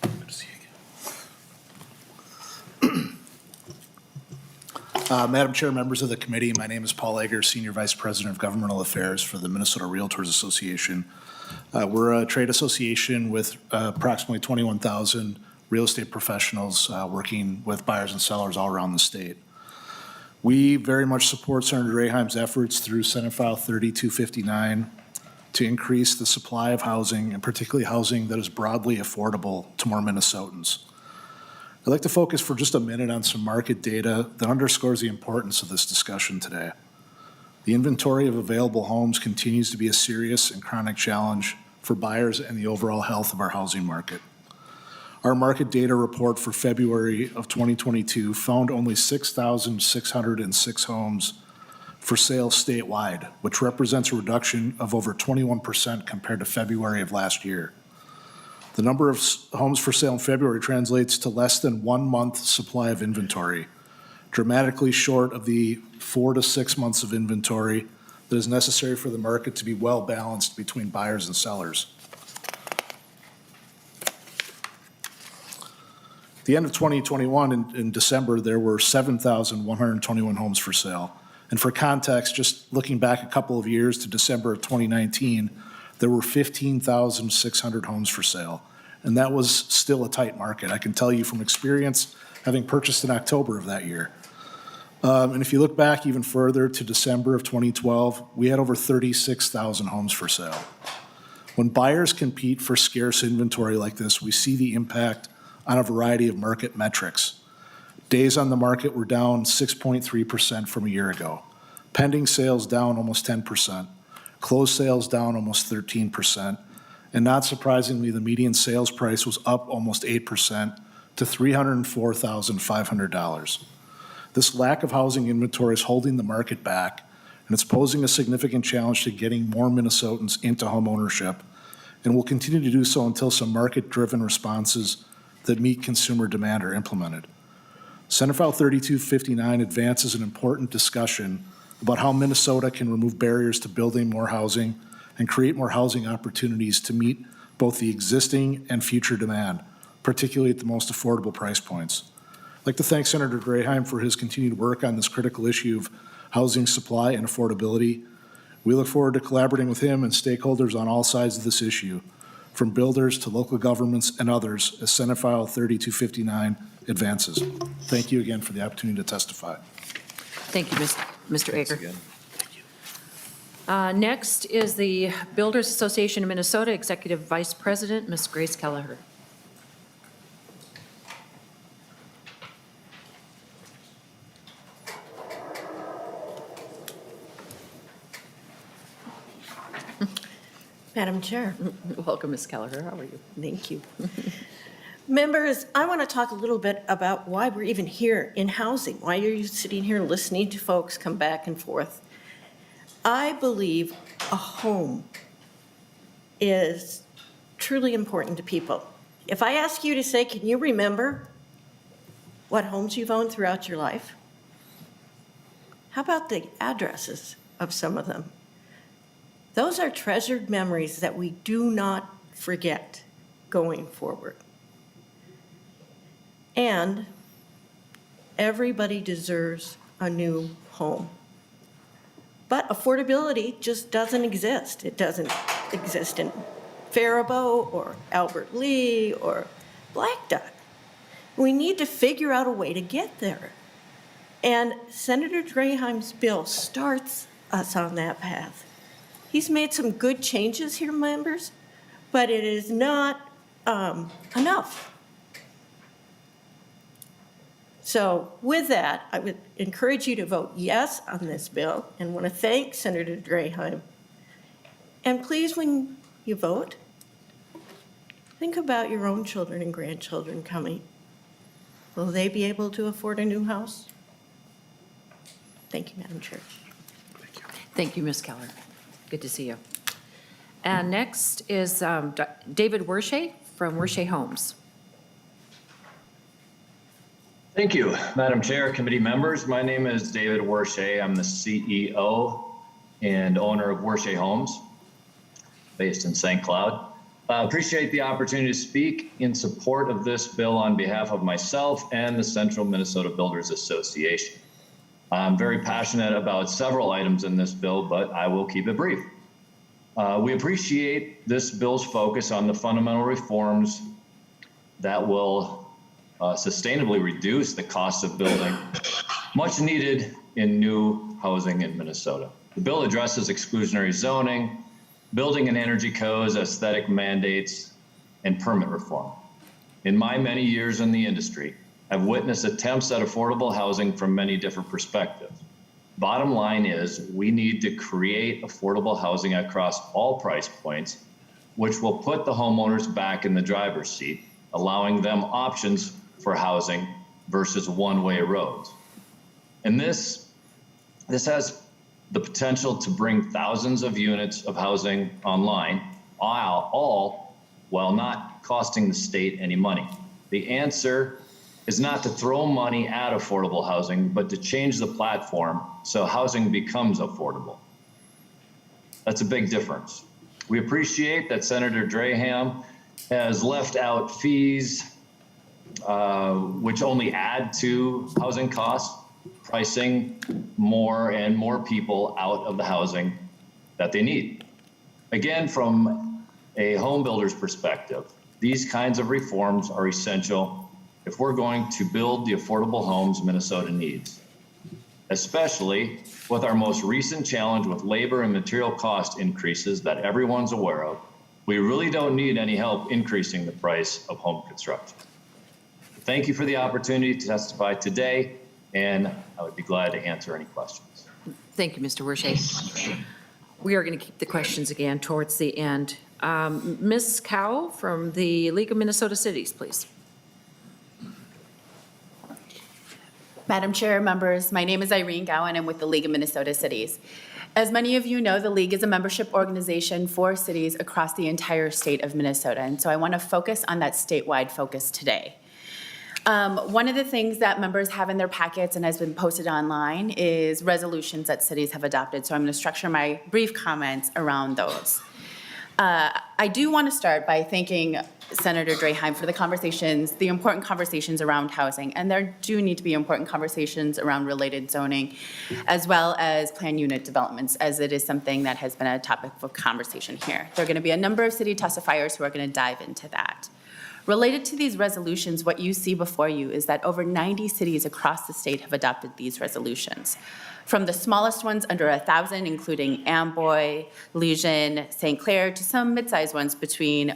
Good to see you again. Madam Chair, members of the committee, my name is Paul Ager, Senior Vice President of Governmental Affairs for the Minnesota Realtors Association. We're a trade association with approximately 21,000 real estate professionals working with buyers and sellers all around the state. We very much support Senator Draheim's efforts through Senate File 3259 to increase the supply of housing, and particularly housing that is broadly affordable to more Minnesotans. I'd like to focus for just a minute on some market data that underscores the importance of this discussion today. The inventory of available homes continues to be a serious and chronic challenge for buyers and the overall health of our housing market. Our market data report for February of 2022 found only 6,606 homes for sale statewide, which represents a reduction of over 21% compared to February of last year. The number of homes for sale in February translates to less than 1 month supply of inventory, dramatically short of the 4 to 6 months of inventory that is necessary for the market to be well balanced between buyers and sellers. At the end of 2021, in December, there were 7,121 homes for sale. And for context, just looking back a couple of years to December of 2019, there were 15,600 homes for sale. And that was still a tight market. I can tell you from experience, having purchased in October of that year. And if you look back even further to December of 2012, we had over 36,000 homes for sale. When buyers compete for scarce inventory like this, we see the impact on a variety of market metrics. Days on the market were down 6.3% from a year ago. Pending sales down almost 10%. Closed sales down almost 13%. And not surprisingly, the median sales price was up almost 8% to $304,500. This lack of housing inventory is holding the market back, and it's posing a significant challenge to getting more Minnesotans into home ownership, and will continue to do so until some market-driven responses that meet consumer demand are implemented. Senate File 3259 advances an important discussion about how Minnesota can remove barriers to building more housing and create more housing opportunities to meet both the existing and future demand, particularly at the most affordable price points. I'd like to thank Senator Draheim for his continued work on this critical issue of housing supply and affordability. We look forward to collaborating with him and stakeholders on all sides of this issue, from builders to local governments and others, as Senate File 3259 advances. Thank you again for the opportunity to testify. Thank you, Mr. Ager. Next is the Builders Association of Minnesota Executive Vice President, Ms. Grace Kelleher. Madam Chair. Welcome, Ms. Kelleher. How are you? Thank you. Members, I want to talk a little bit about why we're even here in housing. Why are you sitting here listening to folks come back and forth? I believe a home is truly important to people. If I ask you to say, can you remember what homes you've owned throughout your life? How about the addresses of some of them? Those are treasured memories that we do not forget going forward. And everybody deserves a new home. But affordability just doesn't exist. It doesn't exist in Faribault or Albert Lee or Black Duck. We need to figure out a way to get there. And Senator Draheim's bill starts us on that path. He's made some good changes here, members, but it is not enough. So with that, I would encourage you to vote yes on this bill and want to thank Senator Draheim. And please, when you vote, think about your own children and grandchildren coming. Will they be able to afford a new house? Thank you, Madam Chair. Thank you, Ms. Keller. Good to see you. And next is David Wershay from Wershay Homes. Thank you, Madam Chair, committee members. My name is David Wershay. I'm the CEO and owner of Wershay Homes, based in St. Cloud. Appreciate the opportunity to speak in support of this bill on behalf of myself and the Central Minnesota Builders Association. I'm very passionate about several items in this bill, but I will keep it brief. We appreciate this bill's focus on the fundamental reforms that will sustainably reduce the cost of building, much needed in new housing in Minnesota. The bill addresses exclusionary zoning, building and energy codes, aesthetic mandates, and permit reform. In my many years in the industry, I've witnessed attempts at affordable housing from many different perspectives. Bottom line is we need to create affordable housing across all price points, which will put the homeowners back in the driver's seat, allowing them options for housing versus one-way roads. And this has the potential to bring thousands of units of housing online, all while not costing the state any money. The answer is not to throw money at affordable housing, but to change the platform so housing becomes affordable. That's a big difference. We appreciate that Senator Draheim has left out fees, which only add to housing costs, pricing more and more people out of the housing that they need. Again, from a home builder's perspective, these kinds of reforms are essential if we're going to build the affordable homes Minnesota needs, especially with our most recent challenge with labor and material cost increases that everyone's aware of. We really don't need any help increasing the price of home construction. Thank you for the opportunity to testify today, and I would be glad to answer any questions. Thank you, Mr. Wershay. We are going to keep the questions again towards the end. Ms. Cow from the League of Minnesota Cities, please. Madam Chair, members, my name is Irene Gowan. I'm with the League of Minnesota Cities. As many of you know, the League is a membership organization for cities across the entire state of Minnesota, and so I want to focus on that statewide focus today. One of the things that members have in their packets and has been posted online is resolutions that cities have adopted. So I'm going to structure my brief comments around those. I do want to start by thanking Senator Draheim for the conversations, the important conversations around housing. And there do need to be important conversations around related zoning, as well as plan unit developments, as it is something that has been a topic of conversation here. There are going to be a number of city testifiers who are going to dive into that. Related to these resolutions, what you see before you is that over 90 cities across the state have adopted these resolutions. From the smallest ones under 1,000, including Amboy, Legion, St. Clair, to some mid-sized ones between,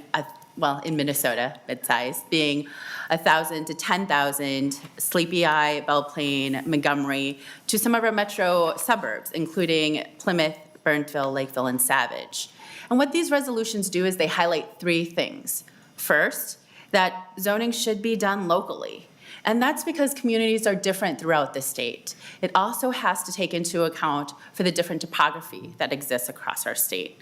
in Minnesota, mid-sized, being 1,000 to 10,000, Sleepy Eye, Belle Plaine, Montgomery, to some of our metro suburbs, including Plymouth, Burnsville, Lakeville, and Savage. And what these resolutions do is they highlight three things. First, that zoning should be done locally. And that's because communities are different throughout the state. It also has to take into account for the different topography that exists across our state.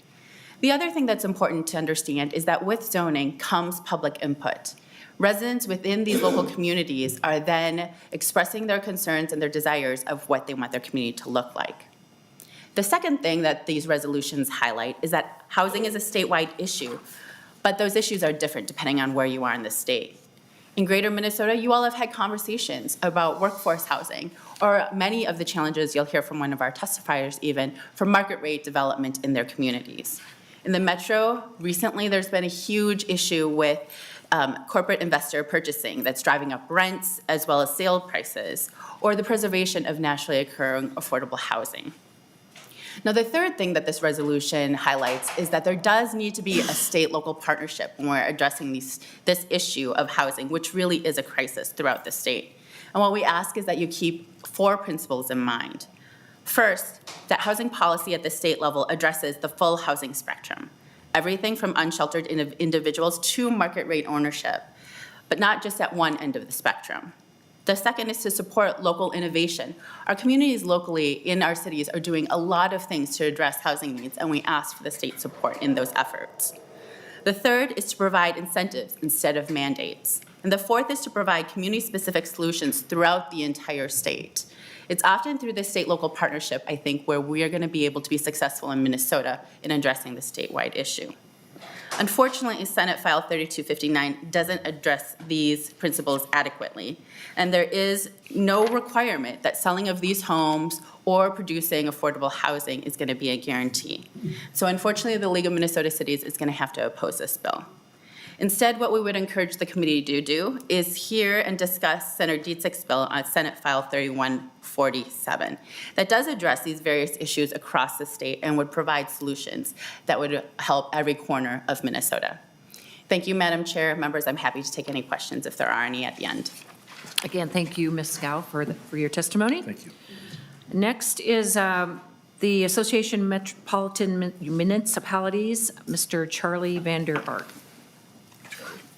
The other thing that's important to understand is that with zoning comes public input. Residents within these local communities are then expressing their concerns and their desires of what they want their community to look like. The second thing that these resolutions highlight is that housing is a statewide issue, but those issues are different depending on where you are in the state. In Greater Minnesota, you all have had conversations about workforce housing, or many of the challenges you'll hear from one of our testifiers even, for market rate development in their communities. In the metro, recently there's been a huge issue with corporate investor purchasing that's driving up rents as well as sale prices, or the preservation of naturally occurring affordable housing. Now, the third thing that this resolution highlights is that there does need to be a state-local partnership when we're addressing this issue of housing, which really is a crisis throughout the state. And what we ask is that you keep four principles in mind. First, that housing policy at the state level addresses the full housing spectrum, everything from unsheltered individuals to market rate ownership, but not just at one end of the spectrum. The second is to support local innovation. Our communities locally in our cities are doing a lot of things to address housing needs, and we ask for the state support in those efforts. The third is to provide incentives instead of mandates. And the fourth is to provide community-specific solutions throughout the entire state. It's often through the state-local partnership, I think, where we are going to be able to be successful in Minnesota in addressing the statewide issue. Unfortunately, Senate File 3259 doesn't address these principles adequately, and there is no requirement that selling of these homes or producing affordable housing is going to be a guarantee. So unfortunately, the League of Minnesota Cities is going to have to oppose this bill. Instead, what we would encourage the committee to do is hear and discuss Senator Dietzig's bill on Senate File 3147 that does address these various issues across the state and would provide solutions that would help every corner of Minnesota. Thank you, Madam Chair. Members, I'm happy to take any questions if there are any at the end. Again, thank you, Ms. Scow, for your testimony. Thank you. Next is the Association Metropolitan Municipalities, Mr. Charlie Vander Ark.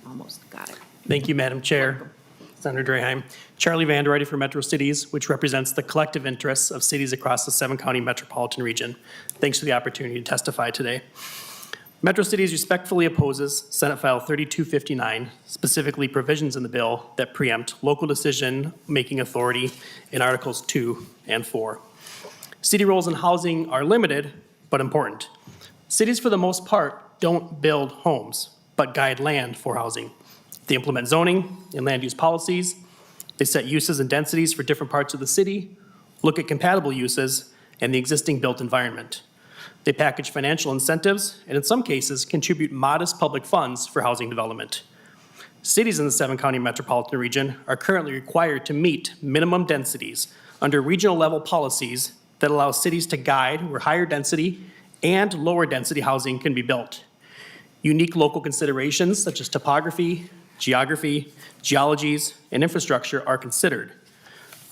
Almost got it. Thank you, Madam Chair. Senator Draheim. Charlie Vander Ark for Metro Cities, which represents the collective interests of cities across the 7-county metropolitan region. Thanks for the opportunity to testify today. Metro Cities respectfully opposes Senate File 3259, specifically provisions in the bill that preempt local decision-making authority in Articles 2 and 4. City roles in housing are limited, but important. Cities, for the most part, don't build homes, but guide land for housing. They implement zoning and land use policies. They set uses and densities for different parts of the city, look at compatible uses, and the existing built environment. They package financial incentives, and in some cases, contribute modest public funds for housing development. Cities in the 7-county metropolitan region are currently required to meet minimum densities under regional level policies that allow cities to guide where higher density and lower density housing can be built. Unique local considerations such as topography, geography, geologies, and infrastructure are considered.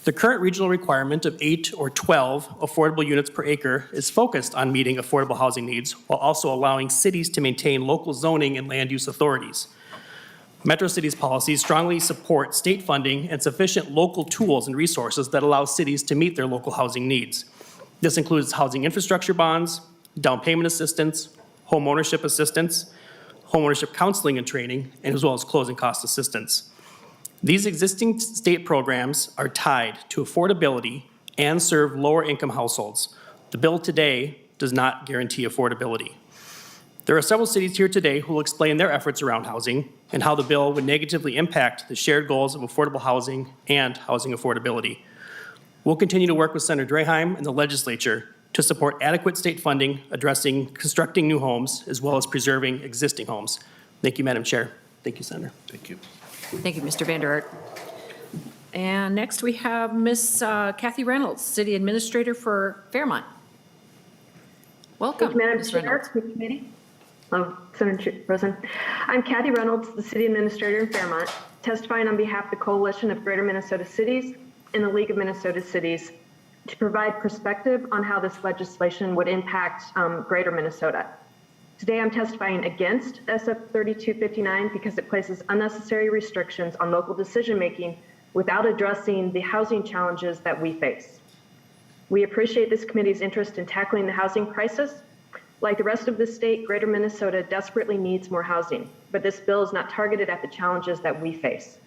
The current regional requirement of 8 or 12 affordable units per acre is focused on meeting affordable housing needs while also allowing cities to maintain local zoning and land use authorities. Metro Cities policies strongly support state funding and sufficient local tools and resources that allow cities to meet their local housing needs. This includes housing infrastructure bonds, down payment assistance, home ownership counseling and training, and as well as closing cost assistance. These existing state programs are tied to affordability and serve lower-income households. The bill today does not guarantee affordability. There are several cities here today who will explain their efforts around housing and how the bill would negatively impact the shared goals of affordable housing and housing affordability. We'll continue to work with Senator Draheim and the legislature to support adequate state funding addressing constructing new homes as well as preserving existing homes. Thank you, Madam Chair. Thank you, Senator. Thank you. Thank you, Mr. Vander Aert. And next we have Ms. Kathy Reynolds, City Administrator for Fairmont. Welcome, Madam Ms. Chair, Reynolds. Committee. Senator President. I'm Kathy Reynolds, the City Administrator in Fairmont, testifying on behalf of the Coalition of Greater Minnesota Cities and the League of Minnesota Cities to provide perspective on how this legislation would impact Greater Minnesota. Today I'm testifying against SF 3259 because it places unnecessary restrictions on local decision-making without addressing the housing challenges that we face. We appreciate this committee's interest in tackling the housing crisis. Like the rest of the state, Greater Minnesota desperately needs more housing, but this bill is not targeted at the challenges that we face.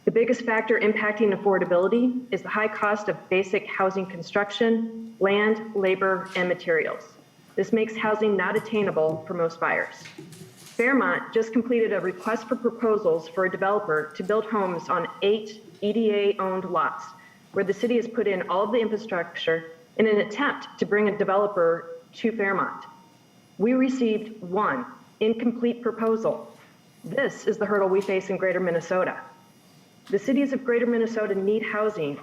The biggest factor impacting affordability is the high cost of basic housing construction, land, labor, and materials. This makes housing not attainable for most buyers. Fairmont just completed a request for proposals for a developer to build homes on 8 EDA-owned lots, where the city has put in all of the infrastructure in an attempt to bring a developer to Fairmont. We received one incomplete proposal. This is the hurdle we face in Greater Minnesota. The cities of Greater Minnesota need housing,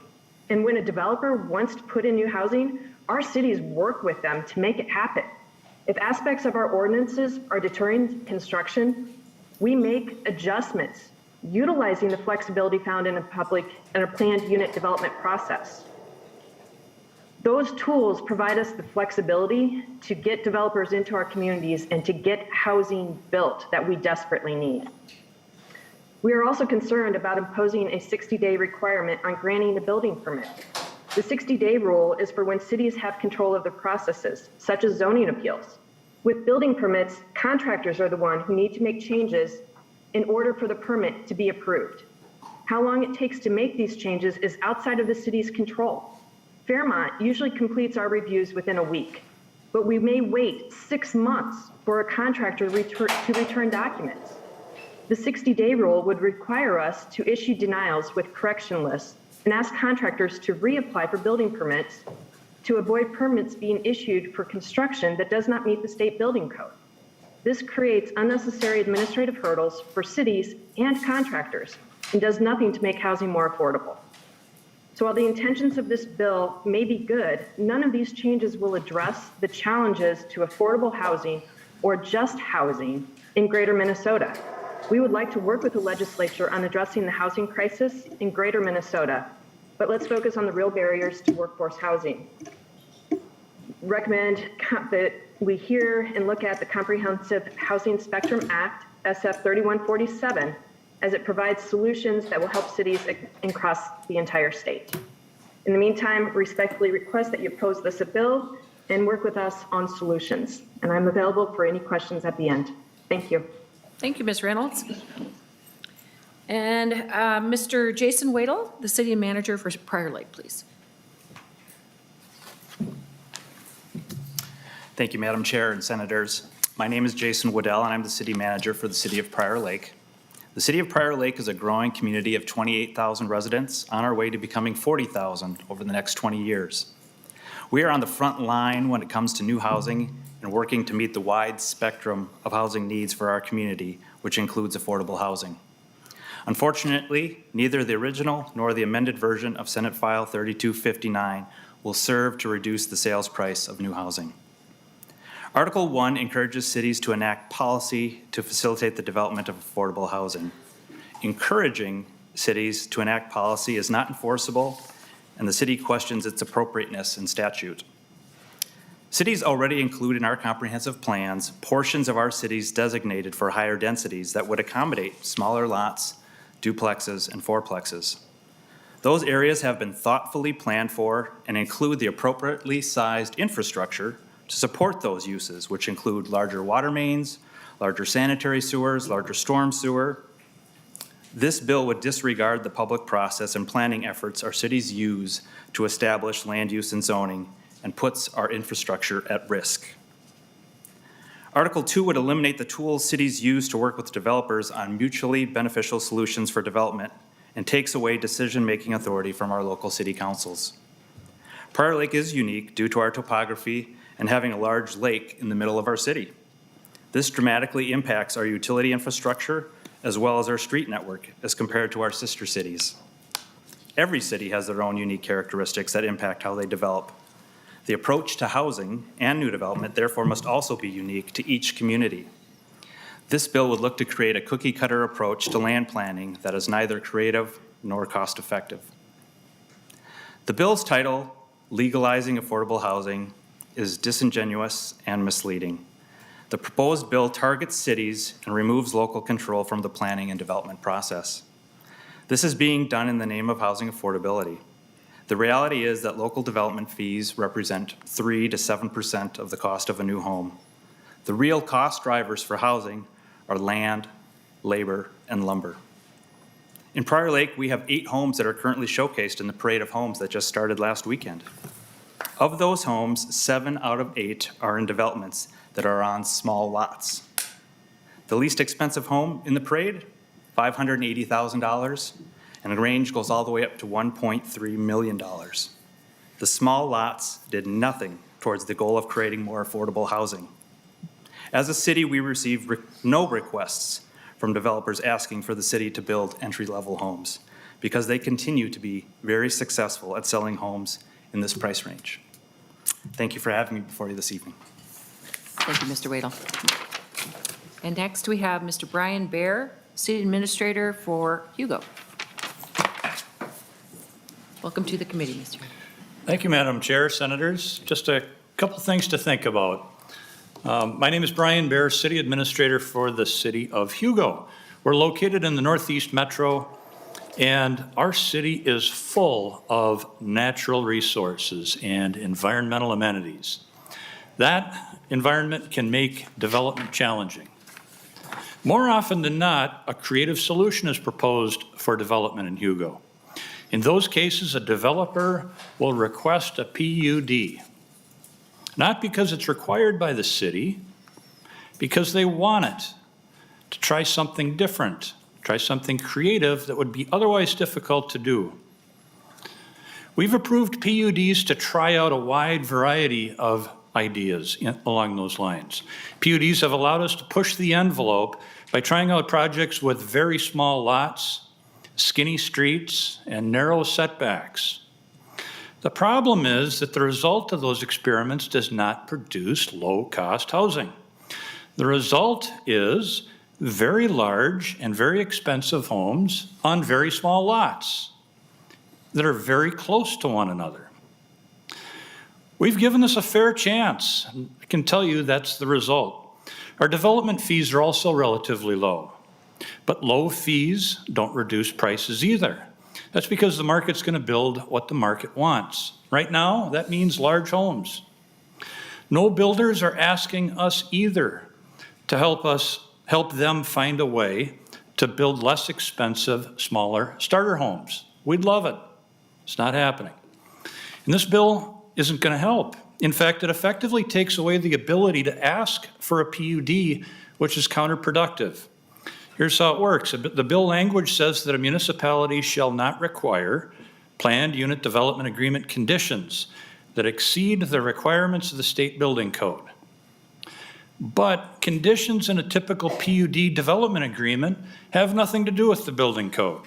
and when a developer wants to put in new housing, our cities work with them to make it happen. If aspects of our ordinances are deterring construction, we make adjustments, utilizing the flexibility found in a planned unit development process. Those tools provide us the flexibility to get developers into our communities and to get housing built that we desperately need. We are also concerned about imposing a 60-day requirement on granting a building permit. The 60-day rule is for when cities have control of the processes, such as zoning appeals. With building permits, contractors are the one who need to make changes in order for the permit to be approved. How long it takes to make these changes is outside of the city's control. Fairmont usually completes our reviews within a week, but we may wait 6 months for a contractor to return documents. The 60-day rule would require us to issue denials with correction lists and ask contractors to reapply for building permits to avoid permits being issued for construction that does not meet the state building code. This creates unnecessary administrative hurdles for cities and contractors and does nothing to make housing more affordable. So while the intentions of this bill may be good, none of these changes will address the challenges to affordable housing or just housing in Greater Minnesota. We would like to work with the legislature on addressing the housing crisis in Greater Minnesota, but let's focus on the real barriers to workforce housing. Recommend that we hear and look at the Comprehensive Housing Spectrum Act, SF 3147, as it provides solutions that will help cities across the entire state. In the meantime, respectfully request that you oppose this bill and work with us on solutions. And I'm available for any questions at the end. Thank you. Thank you, Ms. Reynolds. And Mr. Jason Wadle, the City Manager for Prior Lake, please. Thank you, Madam Chair and Senators. My name is Jason Waddell, and I'm the City Manager for the City of Prior Lake. The City of Prior Lake is a growing community of 28,000 residents on our way to becoming 40,000 over the next 20 years. We are on the front line when it comes to new housing and working to meet the wide spectrum of housing needs for our community, which includes affordable housing. Unfortunately, neither the original nor the amended version of Senate File 3259 will serve to reduce the sales price of new housing. Article 1 encourages cities to enact policy to facilitate the development of affordable housing. Encouraging cities to enact policy is not enforceable, and the city questions its appropriateness in statute. Cities already include in our comprehensive plans portions of our cities designated for higher densities that would accommodate smaller lots, duplexes, and fourplexes. Those areas have been thoughtfully planned for and include the appropriately sized infrastructure to support those uses, which include larger water mains, larger sanitary sewers, larger storm sewer, This bill would disregard the public process and planning efforts our cities use to establish land use and zoning and puts our infrastructure at risk. Article 2 would eliminate the tools cities use to work with developers on mutually beneficial solutions for development and takes away decision-making authority from our local city councils. Prior Lake is unique due to our topography and having a large lake in the middle of our city. This dramatically impacts our utility infrastructure as well as our street network as compared to our sister cities. Every city has their own unique characteristics that impact how they develop. The approach to housing and new development therefore must also be unique to each community. This bill would look to create a cookie-cutter approach to land planning that is neither creative nor cost-effective. The bill's title, Legalizing Affordable Housing, is disingenuous and misleading. The proposed bill targets cities and removes local control from the planning and development process. This is being done in the name of housing affordability. The reality is that local development fees represent 3 to 7% of the cost of a new home. The real cost drivers for housing are land, labor, and lumber. In Prior Lake, we have 8 homes that are currently showcased in the parade of homes that just started last weekend. Of those homes, 7 out of 8 are in developments that are on small lots. The least expensive home in the parade, $580,000, and the range goes all the way up to $1.3 million. The small lots did nothing towards the goal of creating more affordable housing. As a city, we received no requests from developers asking for the city to build entry-level homes because they continue to be very successful at selling homes in this price range. Thank you for having me before you this evening. Thank you, Mr. Wadel. And next, we have Mr. Brian Baer, City Administrator for Hugo. Welcome to the committee, Mr. Thank you, Madam Chair, Senators. Just a couple things to think about. My name is Brian Baer, City Administrator for the City of Hugo. We're located in the Northeast Metro, and our city is full of natural resources and environmental amenities. That environment can make development challenging. More often than not, a creative solution is proposed for development in Hugo. In those cases, a developer will request a PUD, not because it's required by the city, because they want it to try something different, try something creative that would be otherwise difficult to do. We've approved PUDs to try out a wide variety of ideas along those lines. PUDs have allowed us to push the envelope by trying out projects with very small lots, skinny streets, and narrow setbacks. The problem is that the result of those experiments does not produce low-cost housing. The result is very large and very expensive homes on very small lots that are very close to one another. We've given this a fair chance. I can tell you that's the result. Our development fees are also relatively low. But low fees don't reduce prices either. That's because the market's going to build what the market wants. Right now, that means large homes. No builders are asking us either to help them find a way to build less expensive, smaller starter homes. We'd love it. It's not happening. And this bill isn't going to help. In fact, it effectively takes away the ability to ask for a PUD, which is counterproductive. Here's how it works. The bill language says that a municipality shall not require planned unit development agreement conditions that exceed the requirements of the state building code. But conditions in a typical PUD development agreement have nothing to do with the building code.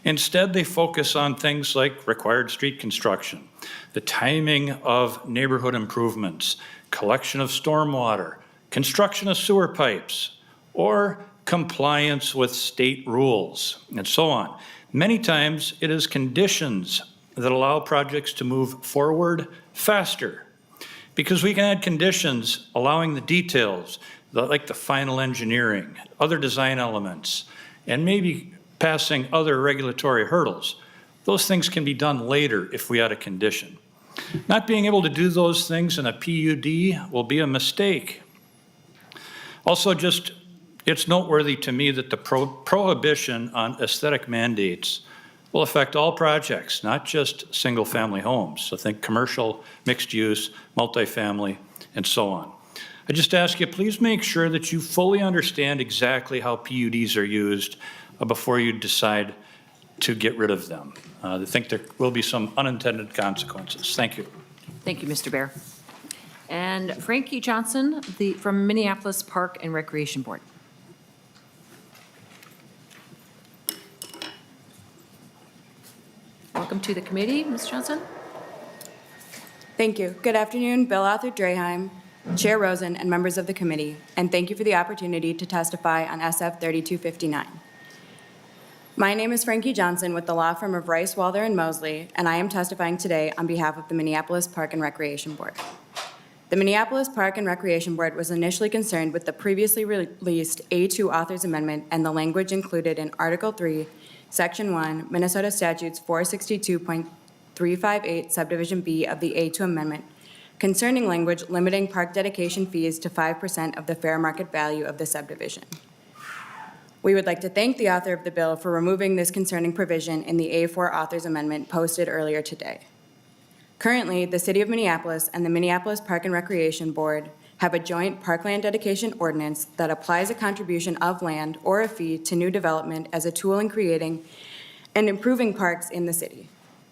Instead, they focus on things like required street construction, the timing of neighborhood improvements, collection of stormwater, construction of sewer pipes, or compliance with state rules, and so on. Many times, it is conditions that allow projects to move forward faster, because we can add conditions allowing the details, like the final engineering, other design elements, and maybe passing other regulatory hurdles. Those things can be done later if we add a condition. Not being able to do those things in a PUD will be a mistake. Also, just It's noteworthy to me that the prohibition on aesthetic mandates will affect all projects, not just single-family homes. So think commercial, mixed use, multifamily, and so on. I just ask you, please make sure that you fully understand exactly how PUDs are used before you decide to get rid of them. I think there will be some unintended consequences. Thank you. Thank you, Mr. Bear. And Frankie Johnson, from Minneapolis Park and Recreation Board. Welcome to the committee, Ms. Johnson. Thank you. Good afternoon, Bill Author Draheim, Chair Rosen, and members of the committee, and thank you for the opportunity to testify on SF 3259. My name is Frankie Johnson with the law firm of Rice, Walther, and Mosley, and I am testifying today on behalf of the Minneapolis Park and Recreation Board. The Minneapolis Park and Recreation Board was initially concerned with the previously released A2 Authors Amendment and the language included in Article 3, Section 1, Minnesota Statutes 462.358, Subdivision B of the A2 Amendment, concerning language limiting park dedication fees to 5% of the fair market value of the subdivision. We would like to thank the author of the bill for removing this concerning provision in the A4 Authors Amendment posted earlier today. Currently, the City of Minneapolis and the Minneapolis Park and Recreation Board have a joint parkland dedication ordinance that applies a contribution of land or a fee to new development as a tool in creating and improving parks in the city.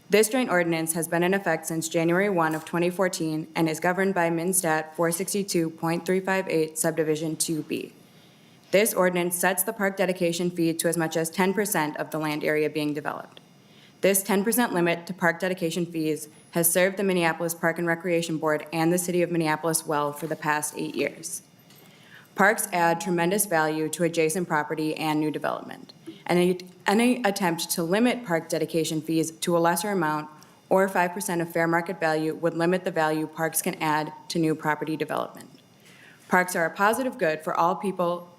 This joint ordinance has been in effect since January 1 of 2014 and is governed by MnStat 462.358 Subdivision 2B. This ordinance sets the park dedication fee to as much as 10% of the land area being developed. This 10% limit to park dedication fees has served the Minneapolis Park and Recreation Board and the City of Minneapolis well for the past 8 years. Parks add tremendous value to adjacent property and new development. Any attempt to limit park dedication fees to a lesser amount or 5% of fair market value would limit the value parks can add to new property development. Parks are a positive good for all people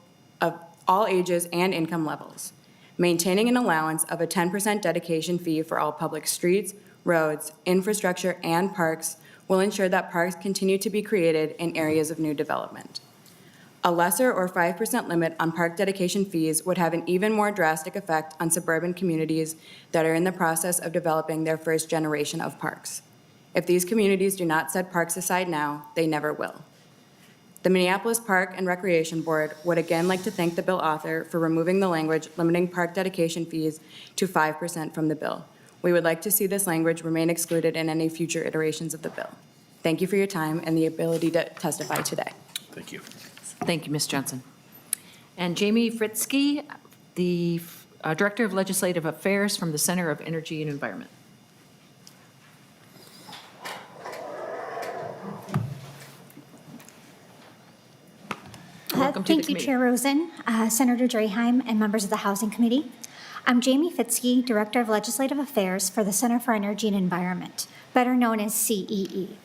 of all ages and income levels. Maintaining an allowance of a 10% dedication fee for all public streets, roads, infrastructure, and parks will ensure that parks continue to be created in areas of new development. A lesser or 5% limit on park dedication fees would have an even more drastic effect on suburban communities that are in the process of developing their first generation of parks. If these communities do not set parks aside now, they never will. The Minneapolis Park and Recreation Board would again like to thank the bill author for removing the language limiting park dedication fees to 5% from the bill. We would like to see this language remain excluded in any future iterations of the bill. Thank you for your time and the ability to testify today. Thank you. Thank you, Ms. Johnson. And Jamie Fritzke, the Director of Legislative Affairs from the Center of Energy and Environment. Thank you, Chair Rosen, Senator Draheim, and members of the Housing Committee. I'm Jamie Fitzke, Director of Legislative Affairs for the Center for Energy and Environment, better known as CEE.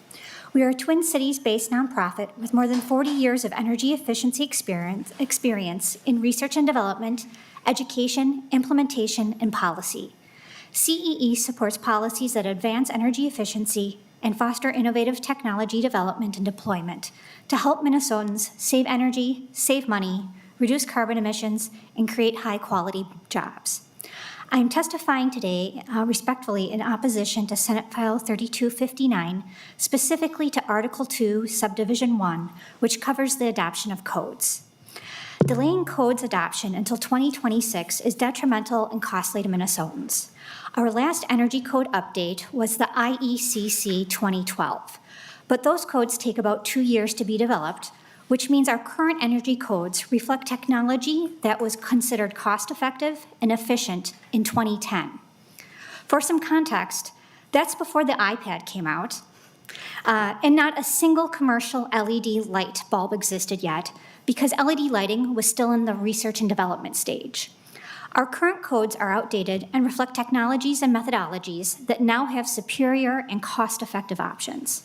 We are a Twin Cities-based nonprofit with more than 40 years of energy efficiency experience in research and development, education, implementation, and policy. CEE supports policies that advance energy efficiency and foster innovative technology development and deployment to help Minnesotans save energy, save money, reduce carbon emissions, and create high-quality jobs. I am testifying today respectfully in opposition to Senate File 3259, specifically to Article 2, Subdivision 1, which covers the adoption of codes. Delaying codes adoption until 2026 is detrimental and costly to Minnesotans. Our last energy code update was the IECC 2012, but those codes take about 2 years to be developed, which means our current energy codes reflect technology that was considered cost-effective and efficient in 2010. For some context, that's before the iPad came out, and not a single commercial LED light bulb existed yet because LED lighting was still in the research and development stage. Our current codes are outdated and reflect technologies and methodologies that now have superior and cost-effective options.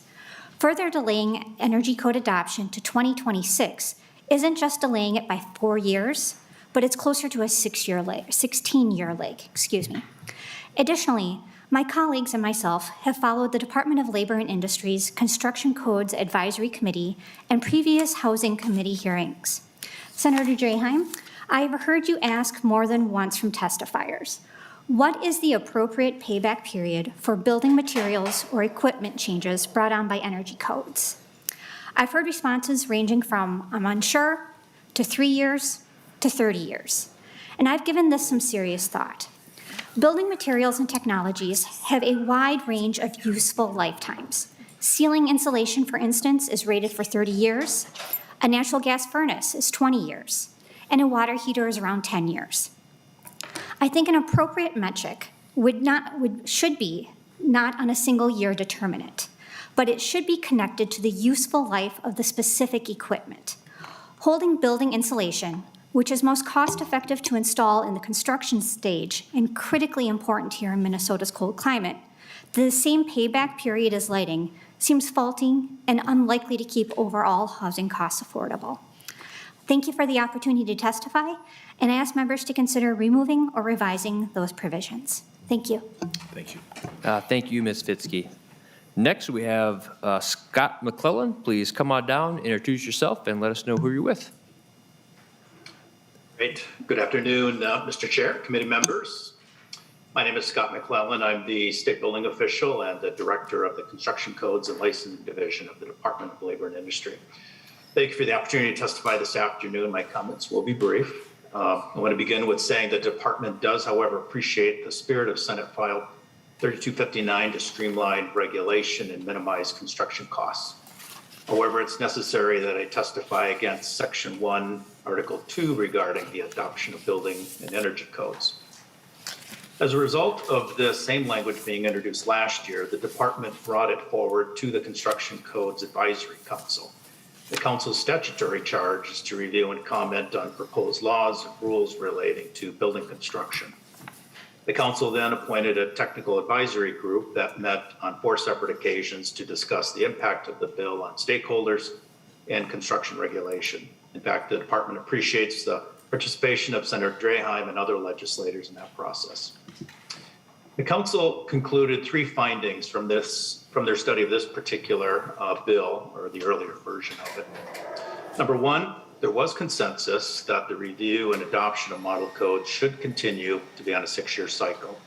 Further delaying energy code adoption to 2026 isn't just delaying it by 4 years, but it's closer to a 16-year lag. Additionally, my colleagues and myself have followed the Department of Labor and Industry's Construction Codes Advisory Committee and previous Housing Committee hearings. Senator Draheim, I've heard you ask more than once from testifiers, what is the appropriate payback period for building materials or equipment changes brought on by energy codes? I've heard responses ranging from I'm unsure to 3 years to 30 years, and I've given this some serious thought. Building materials and technologies have a wide range of useful lifetimes. Ceiling insulation, for instance, is rated for 30 years. A natural gas furnace is 20 years, and a water heater is around 10 years. I think an appropriate metric should be not on a single year determinant, but it should be connected to the useful life of the specific equipment. Holding building insulation, which is most cost-effective to install in the construction stage and critically important here in Minnesota's cold climate, the same payback period as lighting seems faulty and unlikely to keep overall housing costs affordable. Thank you for the opportunity to testify, and I ask members to consider removing or revising those provisions. Thank you. Thank you. Thank you, Ms. Fitzke. Next, we have Scott McClellan. Please come on down, introduce yourself, and let us know who you're with. Great. Good afternoon, Mr. Chair, committee members. My name is Scott McClellan. I'm the state building official and the director of the Construction Codes and Licensing Division of the Department of Labor and Industry. Thank you for the opportunity to testify this afternoon. My comments will be brief. I want to begin with saying the department does, however, appreciate the spirit of Senate File 3259 to streamline regulation and minimize construction costs. However, it's necessary that I testify against Section 1, Article 2 regarding the adoption of building and energy codes. As a result of the same language being introduced last year, the department brought it forward to the Construction Codes Advisory Council. The council's statutory charge is to review and comment on proposed laws and rules relating to building construction. The council then appointed a technical advisory group that met on 4 separate occasions to discuss the impact of the bill on stakeholders and construction regulation. In fact, the department appreciates the participation of Senator Draheim and other legislators in that process. The council concluded 3 findings from their study of this particular bill, or the earlier version of it. Number 1, there was consensus that the review and adoption of model codes should continue to be on a 6-year cycle.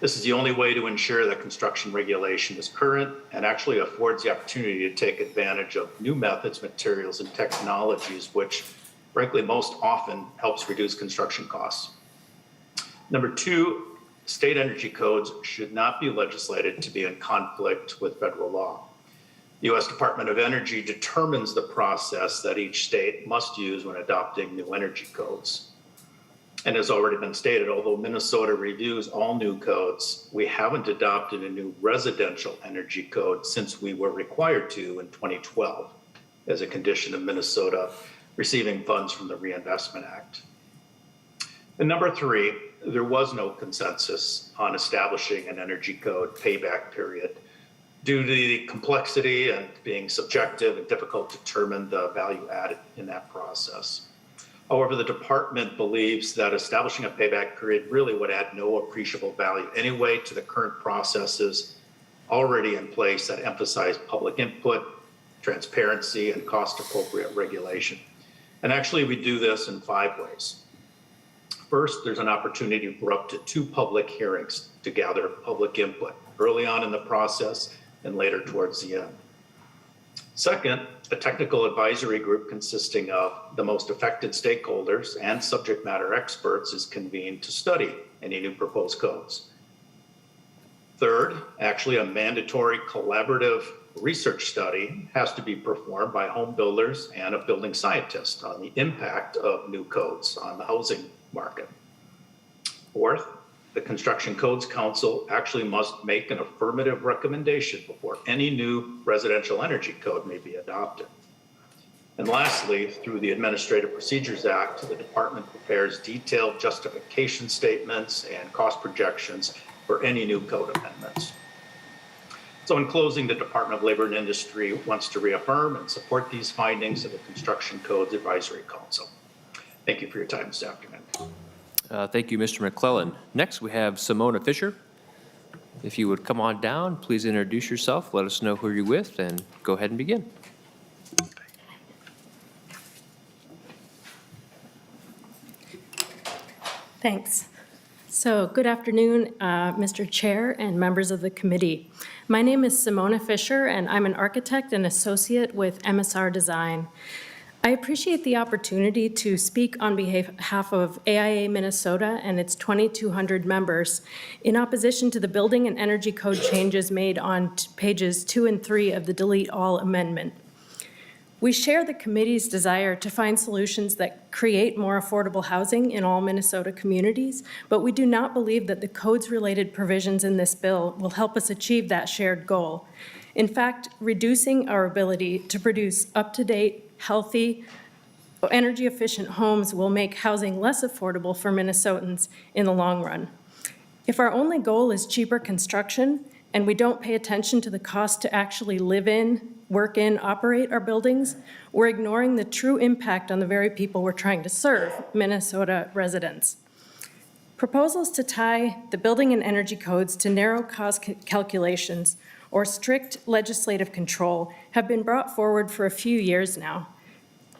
This is the only way to ensure that construction regulation is current and actually affords the opportunity to take advantage of new methods, materials, and technologies, which frankly most often helps reduce construction costs. Number 2, state energy codes should not be legislated to be in conflict with federal law. The U.S. Department of Energy determines the process that each state must use when adopting new energy codes. And as already been stated, although Minnesota reviews all new codes, we haven't adopted a new residential energy code since we were required to in 2012 as a condition of Minnesota receiving funds from the Reinvestment Act. And number 3, there was no consensus on establishing an energy code payback period due to the complexity and being subjective and difficult to determine the value added in that process. However, the department believes that establishing a payback period really would add no appreciable value anyway to the current processes already in place that emphasize public input, transparency, and cost-appropriate regulation. And actually, we do this in 5 ways. First, there's an opportunity for up to 2 public hearings to gather public input early on in the process and later towards the end. Second, a technical advisory group consisting of the most affected stakeholders and subject matter experts is convened to study any new proposed codes. Third, actually a mandatory collaborative research study has to be performed by home builders and a building scientist on the impact of new codes on the housing market. Fourth, the Construction Codes Council actually must make an affirmative recommendation before any new residential energy code may be adopted. And lastly, through the Administrative Procedures Act, the department prepares detailed justification statements and cost projections for any new code amendments. So in closing, the Department of Labor and Industry wants to reaffirm and support these findings of the Construction Codes Advisory Council. Thank you for your time this afternoon. Thank you, Mr. McClellan. Next, we have Simona Fisher. If you would come on down, please introduce yourself, let us know who you're with, and go ahead and begin. Thanks. So good afternoon, Mr. Chair and members of the committee. My name is Simona Fisher, and I'm an architect and associate with MSR Design. I appreciate the opportunity to speak on behalf of AIA Minnesota and its 2,200 members in opposition to the Building and Energy Code changes made on pages 2 and 3 of the Delete All Amendment. We share the committee's desire to find solutions that create more affordable housing in all Minnesota communities, but we do not believe that the codes-related provisions in this bill will help us achieve that shared goal. In fact, reducing our ability to produce up-to-date, healthy, energy-efficient homes will make housing less affordable for Minnesotans in the long run. If our only goal is cheaper construction, and we don't pay attention to the cost to actually live in, work in, operate our buildings, we're ignoring the true impact on the very people we're trying to serve, Minnesota residents. Proposals to tie the building and energy codes to narrow cost calculations or strict legislative control have been brought forward for a few years now.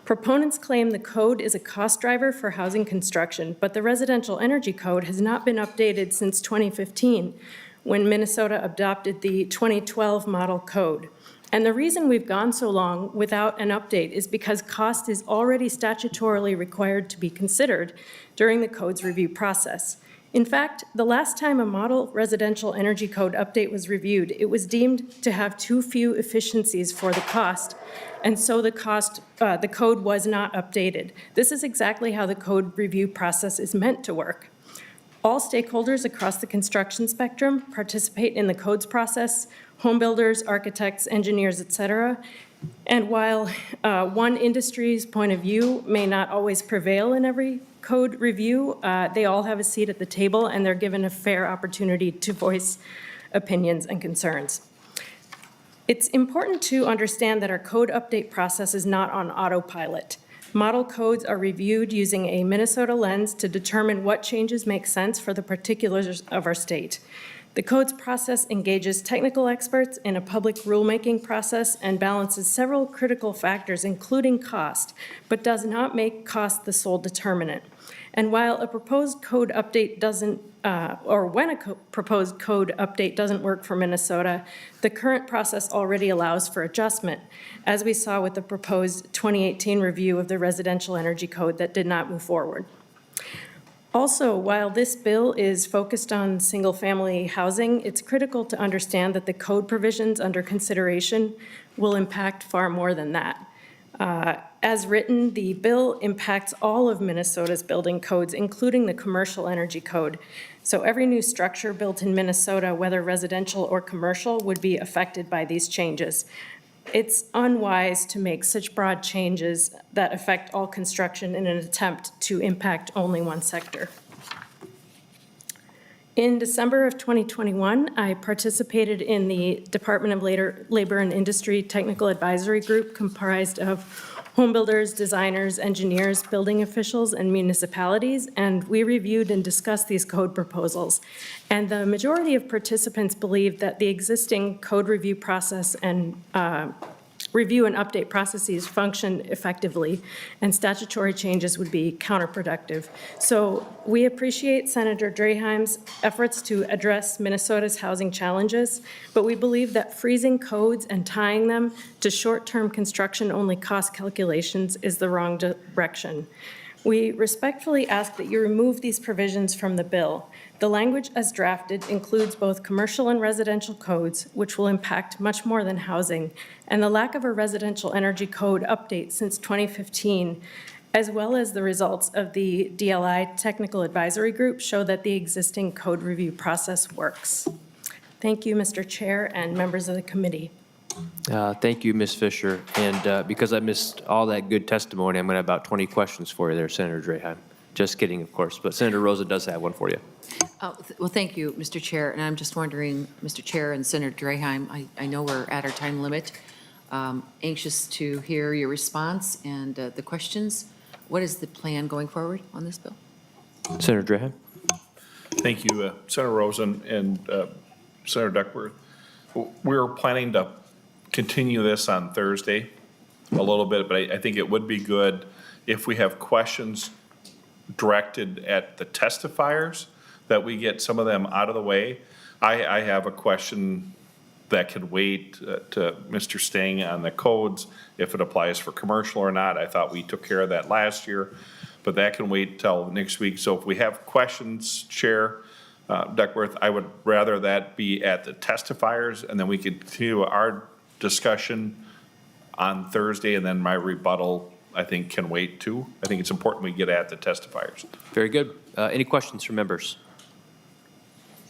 Proponents claim the code is a cost driver for housing construction, but the residential energy code has not been updated since 2015, when Minnesota adopted the 2012 model code. And the reason we've gone so long without an update is because cost is already statutorily required to be considered during the code's review process. In fact, the last time a model residential energy code update was reviewed, it was deemed to have too few efficiencies for the cost, and so the code was not updated. This is exactly how the code review process is meant to work. All stakeholders across the construction spectrum participate in the codes process: home builders, architects, engineers, et cetera. And while one industry's point of view may not always prevail in every code review, they all have a seat at the table and they're given a fair opportunity to voice opinions and concerns. It's important to understand that our code update process is not on autopilot. Model codes are reviewed using a Minnesota lens to determine what changes make sense for the particulars of our state. The codes process engages technical experts in a public rulemaking process and balances several critical factors, including cost, but does not make cost the sole determinant. And while a proposed code update doesn't, when a proposed code update doesn't work for Minnesota, the current process already allows for adjustment, as we saw with the proposed 2018 review of the residential energy code that did not move forward. Also, while this bill is focused on single-family housing, it's critical to understand that the code provisions under consideration will impact far more than that. As written, the bill impacts all of Minnesota's building codes, including the commercial energy code. So every new structure built in Minnesota, whether residential or commercial, would be affected by these changes. It's unwise to make such broad changes that affect all construction in an attempt to impact only one sector. In December of 2021, I participated in the Department of Labor and Industry Technical Advisory Group comprised of home builders, designers, engineers, building officials, and municipalities, and we reviewed and discussed these code proposals. And the majority of participants believed that the existing code review process and review and update processes function effectively, and statutory changes would be counterproductive. So we appreciate Senator Draheim's efforts to address Minnesota's housing challenges, but we believe that freezing codes and tying them to short-term construction-only cost calculations is the wrong direction. We respectfully ask that you remove these provisions from the bill. The language as drafted includes both commercial and residential codes, which will impact much more than housing, and the lack of a residential energy code update since 2015, as well as the results of the DLI Technical Advisory Group, show that the existing code review process works. Thank you, Mr. Chair and members of the committee. Thank you, Ms. Fisher. And because I missed all that good testimony, I'm going to have about 20 questions for you there, Senator Draheim. Just kidding, of course, but Senator Rosa does have one for you. Well, thank you, Mr. Chair. And I'm just wondering, Mr. Chair and Senator Draheim, I know we're at our time limit. Anxious to hear your response and the questions. What is the plan going forward on this bill? Senator Draheim. Thank you, Senator Rosen and Senator Duckworth. We're planning to continue this on Thursday a little bit, but I think it would be good if we have questions directed at the testifiers, that we get some of them out of the way. I have a question that could wait to Mr. Stang on the codes, if it applies for commercial or not. I thought we took care of that last year, but that can wait till next week. So if we have questions, Chair Duckworth, I would rather that be at the testifiers, and then we could continue our discussion on Thursday, and then my rebuttal, I think, can wait too. I think it's important we get at the testifiers. Very good. Any questions from members?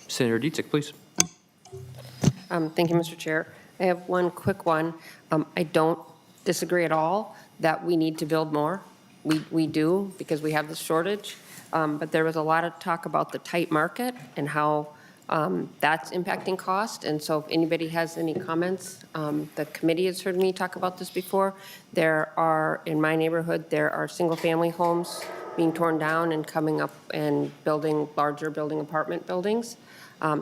Senator Dietzig, please. Thank you, Mr. Chair. I have one quick one. I don't disagree at all that we need to build more. We do, because we have this shortage. But there was a lot of talk about the tight market and how that's impacting cost. And so if anybody has any comments, the committee has heard me talk about this before. There are, in my neighborhood, there are single-family homes being torn down and coming up and building apartment buildings.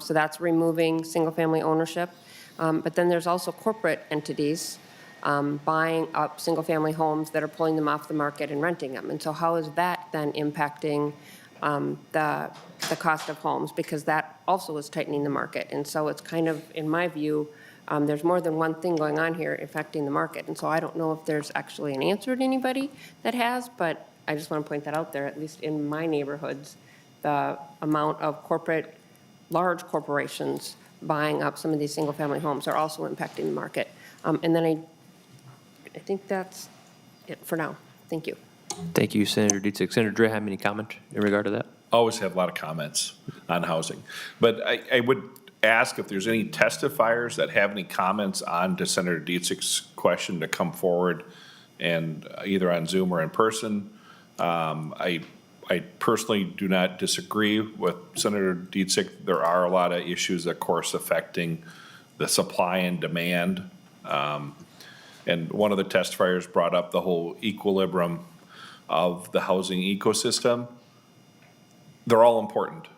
So that's removing single-family ownership. But then there's also corporate entities buying up single-family homes that are pulling them off the market and renting them. And so how is that then impacting the cost of homes? Because that also is tightening the market. And so it's kind of, in my view, there's more than one thing going on here affecting the market. And so I don't know if there's actually an answer to anybody that has, but I just want to point that out there. At least in my neighborhoods, the amount of large corporations buying up some of these single-family homes are also impacting the market. And then I think that's it for now. Thank you. Thank you, Senator Dietzig. Senator Draheim, any comment in regard to that? Always have a lot of comments on housing. But I would ask if there's any testifiers that have any comments on to Senator Dietzig's question to come forward, and either on Zoom or in person. I personally do not disagree with Senator Dietzig. There are a lot of issues, of course, affecting the supply and demand. And one of the testifiers brought up the whole equilibrium of the housing ecosystem. They're all important.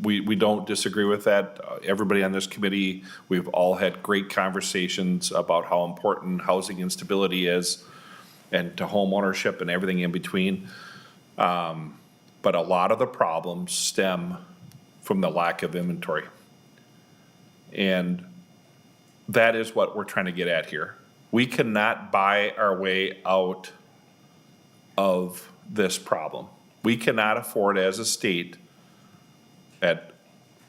We don't disagree with that. Everybody on this committee, we've all had great conversations about how important housing instability is, and to home ownership and everything in between. But a lot of the problems stem from the lack of inventory. And that is what we're trying to get at here. We cannot buy our way out of this problem. We cannot afford as a state at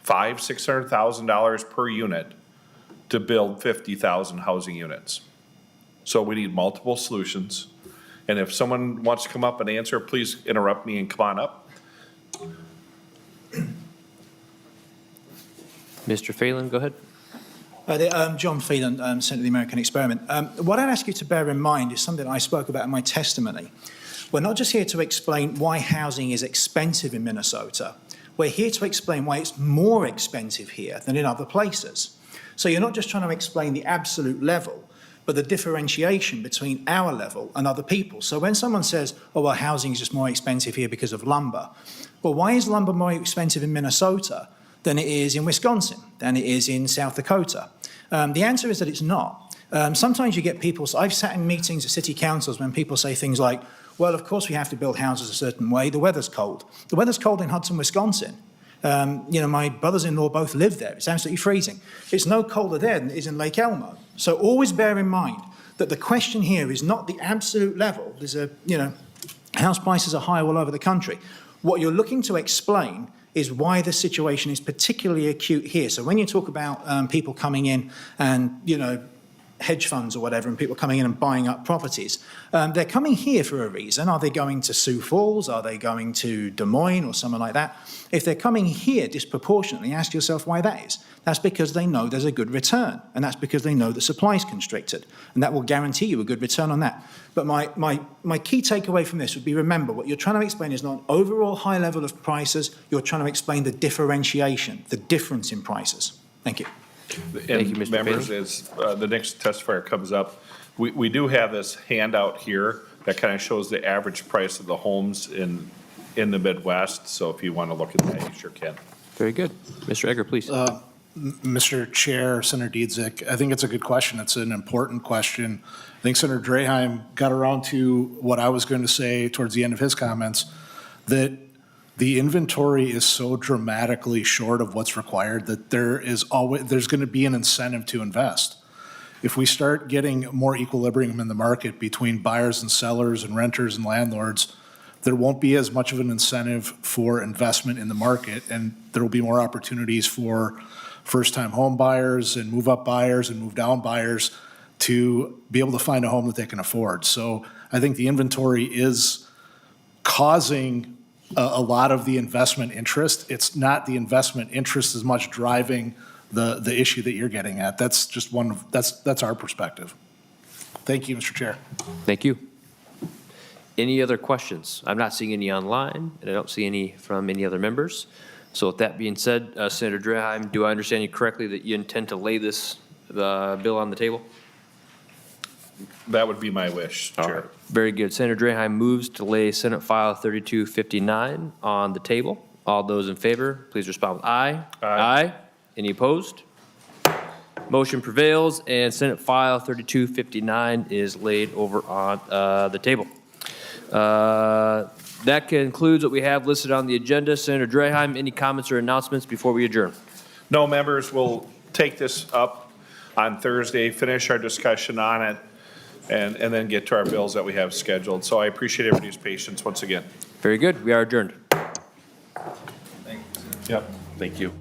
$600,000 per unit to build 50,000 housing units. So we need multiple solutions. And if someone wants to come up and answer, please interrupt me and come on up. Mr. Phelan, go ahead. John Phelan, Senator of the American Experiment. What I'd ask you to bear in mind is something I spoke about in my testimony. We're not just here to explain why housing is expensive in Minnesota. We're here to explain why it's more expensive here than in other places. So you're not just trying to explain the absolute level, but the differentiation between our level and other people. So when someone says, oh, well, housing is just more expensive here because of lumber. Well, why is lumber more expensive in Minnesota than it is in Wisconsin, than it is in South Dakota? The answer is that it's not. Sometimes you get people, so I've sat in meetings at city councils when people say things like, well, of course we have to build houses a certain way, the weather's cold. The weather's cold in Hudson, Wisconsin. My brothers-in-law both live there. It's absolutely freezing. It's no colder there than it is in Lake Elmo. So always bear in mind that the question here is not the absolute level. House prices are high all over the country. What you're looking to explain is why the situation is particularly acute here. So when you talk about people coming in and, hedge funds or whatever, and people coming in and buying up properties, they're coming here for a reason. Are they going to Sioux Falls? Are they going to Des Moines or somewhere like that? If they're coming here disproportionately, ask yourself why that is. That's because they know there's a good return, and that's because they know the supply is constricted, and that will guarantee you a good return on that. But my key takeaway from this would be, remember, what you're trying to explain is not an overall high level of prices, you're trying to explain the differentiation, the difference in prices. Thank you. Thank you, Mr. Members, as the next testifier comes up, we do have this handout here that kind of shows the average price of the homes in the Midwest. So if you want to look at that, you sure can. Very good. Mr. Egger, please. Mr. Chair, Senator Dietzig, I think it's a good question. It's an important question. I think Senator Draheim got around to what I was going to say towards the end of his comments. that the inventory is so dramatically short of what's required that there's going to be an incentive to invest. If we start getting more equilibrium in the market between buyers and sellers and renters and landlords, there won't be as much of an incentive for investment in the market, and there will be more opportunities for first-time home buyers and move-up buyers and move-down buyers to be able to find a home that they can afford. So I think the inventory is causing a lot of the investment interest. It's not the investment interest as much driving the issue that you're getting at. That's just that's our perspective. Thank you, Mr. Chair. Thank you. Any other questions? I'm not seeing any online, and I don't see any from any other members. So with that being said, Senator Draheim, do I understand you correctly that you intend to lay this bill on the table? That would be my wish, Chair. All right. Very good. Senator Draheim moves to lay Senate File 3259 on the table. All those in favor, please respond with aye. Aye. Any opposed? Motion prevails, and Senate File 3259 is laid over on the table. That concludes what we have listed on the agenda. Senator Draheim, any comments or announcements before we adjourn? No, members, will take this up on Thursday, finish our discussion on it, and then get to our bills that we have scheduled. So I appreciate everybody's patience once again. Very good. We are adjourned. Yep. Thank you.